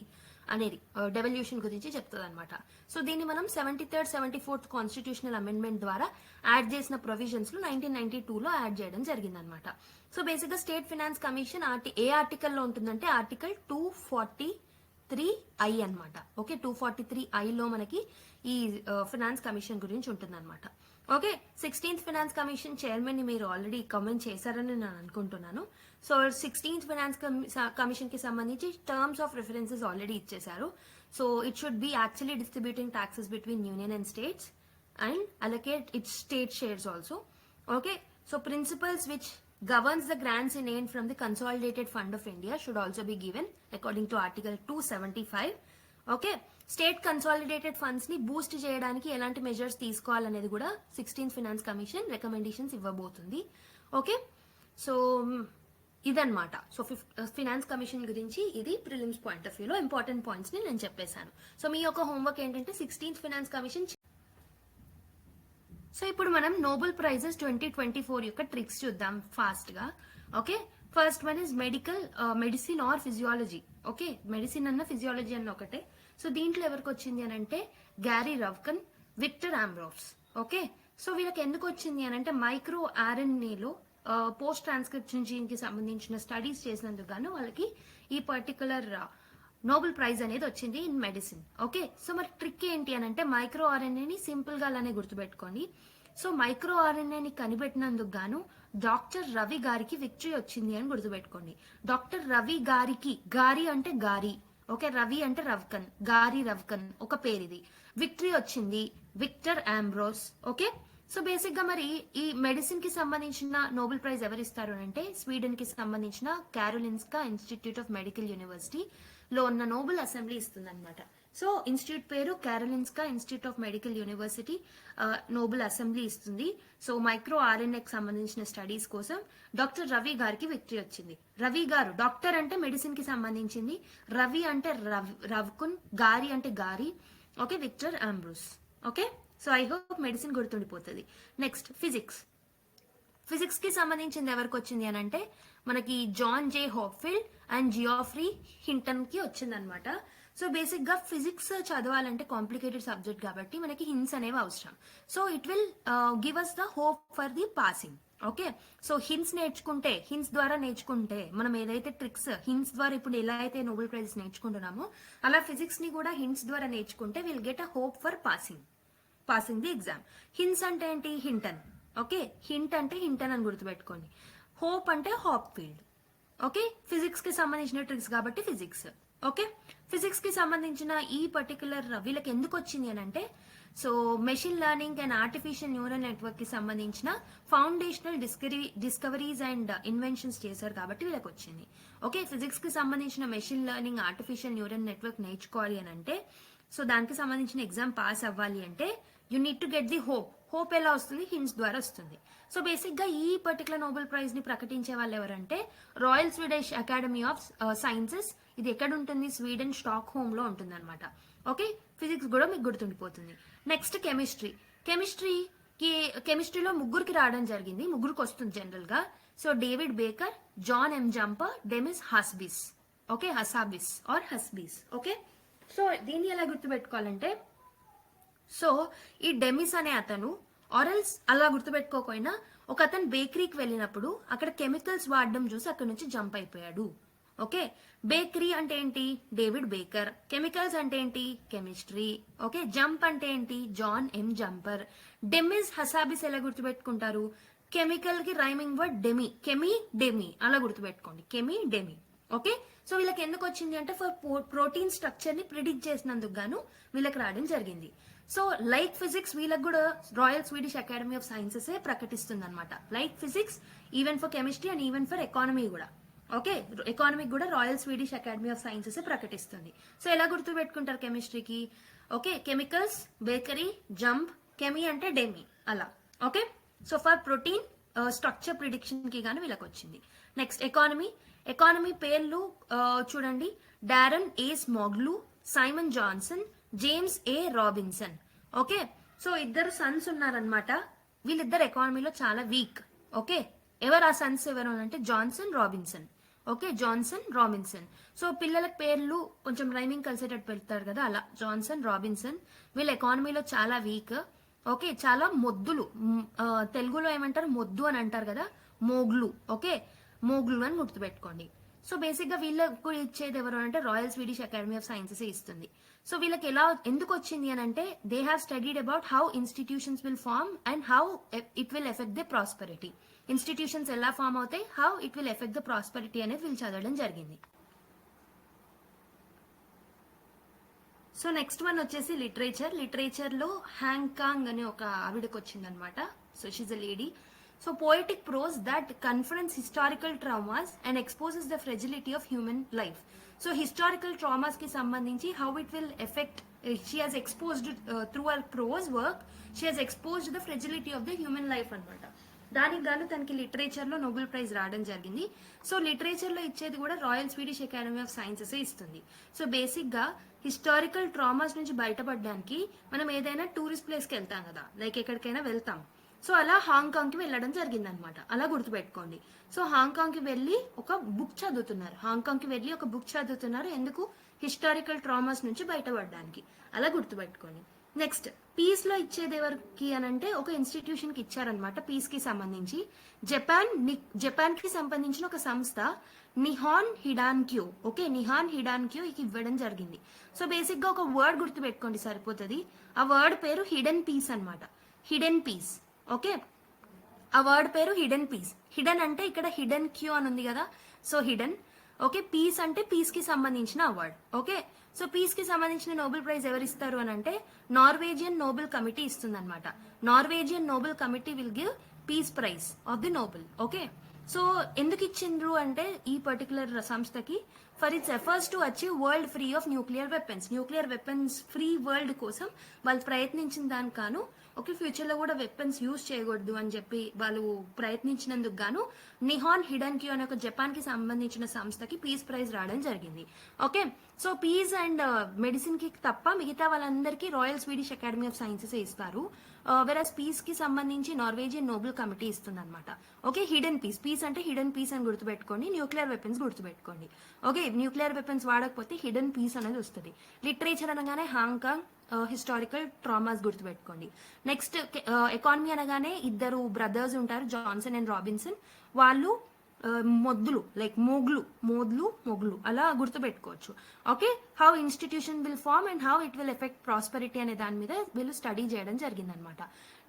అనేది డెవల్యూషన్ గురించి చెప్తుంది అనమాట. సో దీన్ని మనం 73rd 74th కాన్స్టిట్యూషనల్ అమెండ్మెంట్ ద్వారా యాడ్ చేసిన ప్రొవిజన్స్ లో 1992లో యాడ్ చేయడం జరిగిందనమాట. సో బేసిక్ గా స్టేట్ ఫినాన్స్ కమిషన్ ఏ ఆర్టికల్లో ఉంటుందంటే ఆర్టికల్ 243I అన్నమాట. ఓకే, 243I లో మనకి ఈ ఫినాన్స్ కమిషన్ గురించి ఉంటుందన్నమాట. Okay, 16th finance commission chairman ని మీరు ఆల్రెడీ కమెంట్ చేశారని నేను అనుకుంటున్నాను. సో 16th ఫినాన్స్ కమిషన్ కి సంబంధించి టర్మ్స్ ఆఫ్ రిఫరెన్సెస్ ఆల్రెడీ ఇచ్చేశారు. So it should be actually distributing taxes between union and states and allocate its state shares also. Okay, so principles which governs the grants in aid from the consolidated fund of India should also be given according to article 275. Okay, state consolidated funds ని బూస్ట్ చేయడానికి ఎలాంటి మెజర్స్ తీసుకోవాలనేది కూడా 16th ఫినాన్స్ కమిషన్ రికమెండేషన్స్ ఇవ్వబోతుంది. ఓకే, సో ఇదన్నమాట. సో ఫినాన్స్ కమిషన్ గురించి ఇది ప్రిలిమ్స్ పాయింట్ ఆఫ్ వ్యూలో ఇంపార్టెంట్ పాయింట్స్ ని నేను చెప్పేశాను. సో మీ యొక్క హోంవర్క్ ఏంటంటే 16th ఫినాన్స్ కమిషన్. సో ఇప్పుడు మనం నోబెల్ ప్రైజెస్ 2024 యొక్క ట్రిక్స్ చూద్దాం ఫాస్ట్ గా. Okay, first one is medicine or physiology. Okay, medicine అన్న ఫిజియాలజీ అన్న ఒకటే. సో దీంట్లో ఎవరికి వచ్చింది అని అంటే Gary Ruvkun, Victor Ambros. Okay, so వీళ్ళకి ఎందుకు వచ్చింది అని అంటే మైక్రో ఆర్ఎన్ఏలో పోస్ట్ ట్రాన్స్క్రిప్షన్ జీన్ కి సంబంధించిన స్టడీస్ చేసినందుకు గాను వాళ్ళకి ఈ పర్టికులర్ నోబెల్ ప్రైజ్ అనేది వచ్చింది ఇన్ మెడిసిన్. ఓకే, సో మరి ట్రిక్ ఏంటి అని అంటే మైక్రో ఆర్ఎన్ఏని సింపుల్ గా అలానే గుర్తుపెట్టుకోండి. సో మైక్రో ఆర్ఎన్ఏని కనిపెట్టినందుకు గాను డాక్టర్ రవి గారికి విక్టరీ వచ్చింది అని గుర్తుపెట్టుకోండి. డాక్టర్ రవి గారికి, గారి అంటే గారి, ఓకే, రవి అంటే రవ్కన్, గారి రవ్కన్ ఒక పేరు ఇది. విక్టరీ వచ్చింది Victor Ambros. Okay, so basic గా మరి ఈ మెడిసిన్ కి సంబంధించిన నోబెల్ ప్రైజ్ ఎవరిస్తారు అంటే స్వీడన్ కి సంబంధించిన Karolinska institute of medical university లో ఉన్న నోబెల్ అసెంబ్లీ ఇస్తుంది అనమాట. సో ఇన్స్టిట్యూట్ పేరు Karolinska institute of medical university Nobel assembly ఇస్తుంది. సో మైక్రో ఆర్ఎన్ఏకి సంబంధించిన స్టడీస్ కోసం డాక్టర్ రవి గారికి విక్టరీ వచ్చింది. రవి గారు డాక్టర్ అంటే మెడిసిన్ కి సంబంధించింది, రవి అంటే రవ్కున్, గారి అంటే Gary. Okay, Victor Ambros. Okay, so I hope medicine గుర్తుండిపోతుంది. నెక్స్ట్ ఫిజిక్స్ కి సంబంధించింది ఎవరికి వచ్చింది అని అంటే మనకి John J Hopfield and Geoffrey Hinton కి వచ్చింది అనమాట. సో బేసిక్ గా ఫిజిక్స్ చదవాలంటే కాంప్లికేటెడ్ సబ్జెక్ట్ కాబట్టి మనకి హింట్స్ అనేవి అవసరం. So it will give us the hope for the passing. Okay, so hints ద్వారా నేర్చుకుంటే మనం ఏదైతే ట్రిక్స్ హింట్స్ ద్వారా ఇప్పుడు ఎలా అయితే నోబెల్ ప్రైజెస్ నేర్చుకుంటున్నామో అలా ఫిజిక్స్ ని కూడా హింట్స్ ద్వారా నేర్చుకుంటే will get a hope for passing the exam. Hints అంటే ఏంటి? హింటన్. ఓకే, హింట్ అంటే హింటన్ అని గుర్తుపెట్టుకోండి. హోప్ అంటే హాప్ ఫీల్డ్. ఓకే, ఫిజిక్స్ కి సంబంధించిన ట్రిక్స్ కాబట్టి ఫిజిక్స్. ఓకే, ఫిజిక్స్ కి సంబంధించిన ఈ పర్టికులర్ వీళ్ళకి ఎందుకు వచ్చింది అని అంటే so machine learning and artificial neural network కి సంబంధించిన ఫౌండేషనల్ డిస్కవరీస్ అండ్ ఇన్వెన్షన్స్ చేశారు కాబట్టి వీళ్ళకి వచ్చింది. ఓకే, ఫిజిక్స్ కి సంబంధించిన machine learning artificial neural network నేర్చుకోవాలి అని అంటే సో దానికి సంబంధించిన ఎగ్జామ్ పాస్ అవ్వాలి అంటే you need to get the hope ఎలా వస్తుంది? హింట్స్ ద్వారా వస్తుంది. సో బేసిక్ గా ఈ పర్టికులర్ నోబెల్ ప్రైజ్ ని ప్రకటించే వాళ్ళు ఎవరంటే royal Swedish academy of sciences. ఇది ఎక్కడ ఉంటుంది? స్వీడన్ స్టాక్ హోమ్ లో ఉంటుంది అనమాట. ఓకే, ఫిజిక్స్ కూడా మీకు గుర్తుండిపోతుంది. నెక్స్ట్ కెమిస్ట్రీలో ముగ్గురికి రావడం జరిగింది, ముగ్గురికి వస్తుంది జనరల్ గా. So David Baker, John M Jumper, Demis Hassabis. Okay, Hassabis. Okay, so దీన్ని ఎలా గుర్తుపెట్టుకోవాలంటే సో ఈ డెమిస్ అనే అతను ఆరల్స్ అలా గుర్తుపెట్టుకోకపోయినా ఒక అతను బేకరీకి వెళ్ళినప్పుడు అక్కడ కెమికల్స్ వాడడం చూసి అక్కడ నుంచి జంప్ అయిపోయాడు. ఓకే, బేకరీ అంటే ఏంటి? David baker. కెమికల్స్ అంటే ఏంటి? కెమిస్ట్రీ. ఓకే, జంప్ అంటే ఏంటి? John M Jumper. Demis Hassabis ఎలా గుర్తుపెట్టుకుంటారు? కెమికల్ కి రైమింగ్ వర్డ్ డెమి అలా గుర్తుపెట్టుకోండి, డెమి. ఓకే, సో వీళ్ళకి ఎందుకు వచ్చింది అంటే ఫర్ ప్రోటీన్ స్ట్రక్చర్ ని ప్రిడిక్ట్ చేసినందుకు గాను వీళ్ళకి రావడం జరిగింది. సో లైక్ ఫిజిక్స్ వీళ్ళకి కూడా royal Swedish academy of sciences ప్రకటిస్తుంది అనమాట. Like physics even for chemistry and even for economy కూడా. ఓకే, ఎకానమీకి కూడా royal Swedish academy of sciences ప్రకటిస్తుంది. సో ఎలా గుర్తు పెట్టుకుంటారు కెమిస్ట్రీకి? ఓకే, కెమికల్స్, బేకరీ, జంప్, కెమీ అంటే డెమి అలా. Okay, so for protein structure prediction కి గాను వీళ్ళకి వచ్చింది. నెక్స్ట్ ఎకానమీ పేర్లు చూడండి. Daron Acemoglu, Simon Johnson, James A Robinson. Okay, so ఇద్దరు సన్స్ ఉన్నారనమాట. వీళ్ళిద్దరు ఎకానమీలో చాలా వీక్. ఓకే, ఎవరు ఆ సన్స్ ఎవరు అంటే Johnson, Robinson. Okay, Johnson Robinson. So పిల్లల పేర్లు కొంచెం రైమింగ్ కలిసేటట్టు పెడతారు కదా, అలా జాన్సన్ రాబిన్సన్. వీళ్ళ ఎకానమీలో చాలా వీక్. ఓకే, చాలా మొద్దులు. తెలుగులో ఏమంటారు, మొద్దు అని అంటారు కదా, మోగ్లు. ఓకే, మోగ్లు అని గుర్తుపెట్టుకోండి. సో బేసిక్ గా వీళ్ళకు ఇచ్చేది ఎవరు అంటే Royal Swedish academy of Sciences ఇస్తుంది. సో వీళ్ళకి ఎందుకు వచ్చింది అని అంటే they have studied about how institutions will form and how it will affect the prosperity. Institutions ఎలా ఫార్మ్ అవుతాయి, how it will affect the prosperity అనేది వీళ్ళు చదవడం జరిగింది. సో నెక్స్ట్ వన్ వచ్చేసి లిటరేచర్ లో హ్యాంకాంగ్ అనే ఒక ఆవిడకి వచ్చిందనమాట. So she's a lady. So poetic prose that confronts historical traumas and exposes the fragility of human life. So historical traumas ki sambandhinchi how it will affect, she has exposed through her prose work, she has exposed the fragility of the human life anamata. దానికి గాను తనకి లిటరేచర్ లో నోబెల్ ప్రైజ్ రావడం జరిగింది. సో లిటరేచర్ లో ఇచ్చేది కూడా royal Swedish academy of Sciences ఇస్తుంది. సో బేసిక్ గా హిస్టారికల్ ట్రామాస్ నుంచి బయటపడడానికి మనం ఏదైనా టూరిస్ట్ ప్లేస్ కి వెళ్తాం కదా, లైక్ ఎక్కడికైనా వెళ్తాం. సో అలా హాంకాంగ్ కి వెళ్ళడం జరిగింది అనమాట, అలా గుర్తుపెట్టుకోండి. సో హాంకాంగ్ కి వెళ్ళి ఒక బుక్ చదువుతున్నారు. ఎందుకు, హిస్టారికల్ ట్రామాస్ నుంచి బయటపడడానికి, అలా గుర్తుపెట్టుకోండి. నెక్స్ట్ పీస్ లో ఇచ్చేది ఎవరికి అని అంటే ఒక ఇన్స్టిట్యూషన్ కి ఇచ్చారనమాట. పీస్ కి సంబంధించి జపాన్ కి సంబంధించిన ఒక సంస్థ నిహాన్ హిడాన్క్యూ. ఓకే, నిహాన్ హిడాన్క్యూ ఇవ్వడం జరిగింది. సో బేసిక్ గా ఒక వర్డ్ గుర్తుపెట్టుకోండి సరిపోతుంది. ఆ వర్డ్ పేరు హిడెన్ పీస్ అనమాట. Hidden peace. ఓకే, ఆ వర్డ్ పేరు హిడెన్ పీస్. హిడెన్ అంటే ఇక్కడ హిడెన్ క్యూ అని ఉంది కదా, సో హిడెన్. ఓకే, పీస్ అంటే పీస్ కి సంబంధించిన అవార్డ్. ఓకే, సో పీస్ కి సంబంధించిన నోబెల్ ప్రైజ్ ఎవరు ఇస్తారు అని అంటే నార్వేజియన్ నోబెల్ కమిటీ ఇస్తుంది అనమాట. Norwegian Nobel committee will give peace prize of the Nobel. Okay, so ఎందుకు ఇచ్చిండ్రు అంటే ఈ పర్టికులర్ సంస్థకి for it's efforts to achieve world free of nuclear weapons free world కోసం వాళ్ళు ప్రయత్నించిన దానికి గాను, ఓకే, ఫ్యూచర్ లో కూడా వెపన్స్ యూజ్ చేయకూడదు అని చెప్పి వాళ్ళు ప్రయత్నించినందుకు గాను నిహాన్ హిడన్క్యూ అనే ఒక జపాన్ కి సంబంధించిన సంస్థకి పీస్ ప్రైజ్ రావడం జరిగింది. Okay, so peace and medicine కి తప్ప మిగతా వాళ్ళందరికీ Royal Swedish academy of Sciences ఇస్తారు. వెరస్ పీస్ కి సంబంధించి నార్వేజియన్ నోబెల్ కమిటీ ఇస్తుంది అనమాట. ఓకే, పీస్ అంటే హిడెన్ పీస్ అని గుర్తుపెట్టుకోండి. న్యూక్లియర్ వెపన్స్ గుర్తుపెట్టుకోండి. ఓకే, న్యూక్లియర్ వెపన్స్ వాడకపోతే హిడెన్ పీస్ అనేది వస్తుంది. లిటరేచర్ అనగానే హాంకాంగ్, హిస్టారికల్ ట్రామాస్ గుర్తుపెట్టుకోండి. నెక్స్ట్ ఎకానమీ అనగానే ఇద్దరు బ్రదర్స్ ఉంటారు, జాన్సన్ అండ్ రాబిన్సన్. వాళ్ళు మొద్దులు, లైక్ మొగ్లు అలా గుర్తుపెట్టుకోవచ్చు. Okay, how institution will form and how it will affect prosperity అనే దాని మీద వీళ్ళు స్టడీ చేయడం జరిగింది అనమాట.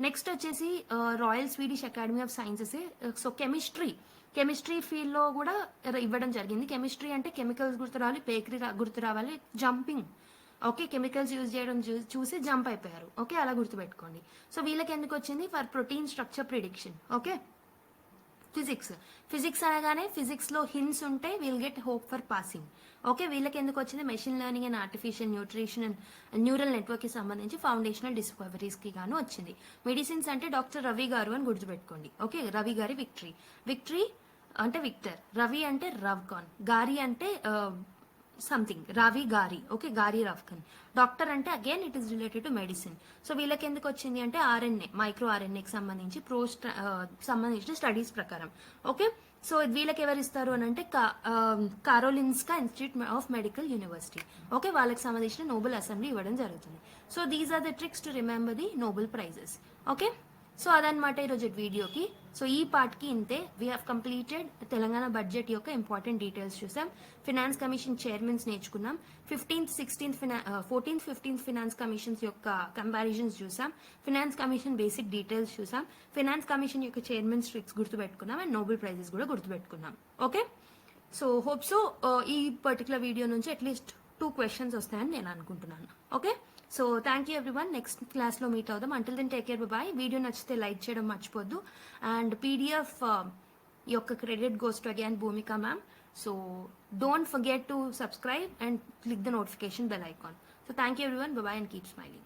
నెక్స్ట్ వచ్చేసి royal Swedish academy of sciences. So chemistry field లో కూడా ఇవ్వడం జరిగింది. కెమిస్ట్రీ అంటే కెమికల్స్ గుర్తు రావాలి, బేకరీ గుర్తు రావాలి, జంపింగ్. ఓకే, కెమికల్స్ యూజ్ చేయడం చూసి జంప్ అయిపోయారు. ఓకే, అలా గుర్తుపెట్టుకోండి. సో వీళ్ళకి ఎందుకు వచ్చింది, for protein structure prediction. Okay, physics అనగానే ఫిజిక్స్ లో హింట్స్ ఉంటే will get hope for passing. Okay, వీళ్ళకి ఎందుకు వచ్చింది, machine learning and artificial nutrition and neural network కి సంబంధించి ఫౌండేషనల్ డిస్కవరీస్ కి గాను వచ్చింది. మెడిసిన్స్ అంటే డాక్టర్ రవి గారు అని గుర్తుపెట్టుకోండి. ఓకే, రవి గారి విక్టరీ అంటే విక్టర్, రవి అంటే రవ్కాన్, గారి అంటే సంథింగ్, రావి గారి. ఓకే, గారి రవ్కన్. డాక్టర్ అంటే again it is related to medicine. So వీళ్ళకి ఎందుకు వచ్చింది అంటే ఆర్ఎన్ఏ, మైక్రో ఆర్ఎన్ఏకి సంబంధించి సంబంధించిన స్టడీస్ ప్రకారం. ఓకే, సో వీళ్ళకి ఎవరు ఇస్తారు అని అంటే Karolinska institute of medical university. Okay, వాళ్ళకి సంబంధించిన నోబెల్ అసెంబ్లీ ఇవ్వడం జరుగుతుంది. So these are the tricks to remember the Nobel prizes. Okay, so అదనమాట ఈరోజు వీడియోకి. సో ఈ పార్ట్కి ఇంతే. We have completed Telangana budget యొక్క ఇంపార్టెంట్ డీటెయిల్స్ చూసాం. ఫినాన్స్ కమిషన్ చైర్మన్స్ నేర్చుకున్నాం. 14th, 15th ఫినాన్స్ కమిషన్స్ యొక్క కంపారిజన్స్ చూసాం. ఫినాన్స్ కమిషన్ బేసిక్ డీటెయిల్స్ చూసాం. ఫినాన్స్ కమిషన్ యొక్క చైర్మన్స్ ట్రిక్స్ గుర్తుపెట్టుకున్నాం అండ్ నోబెల్ ప్రైజెస్ కూడా గుర్తుపెట్టుకున్నాం. ఓకే, సో హోప్ సో ఈ పర్టికులర్ వీడియో నుంచి అట్లీస్ట్ 2 questions వస్తాయని నేను అనుకుంటున్నాను. Okay, so thank you everyone. Next క్లాస్లో మీట్ అవుదాం. Until then take care, bye. Video నచ్చితే లైక్ చేయడం మర్చిపోద్దు. అండ్ పీడిఎఫ్ యొక్క credit goes to again Bhumika ma'am. So don't forget to subscribe and click the notification bell icon. So thank you everyone. Bye bye and keep smiling.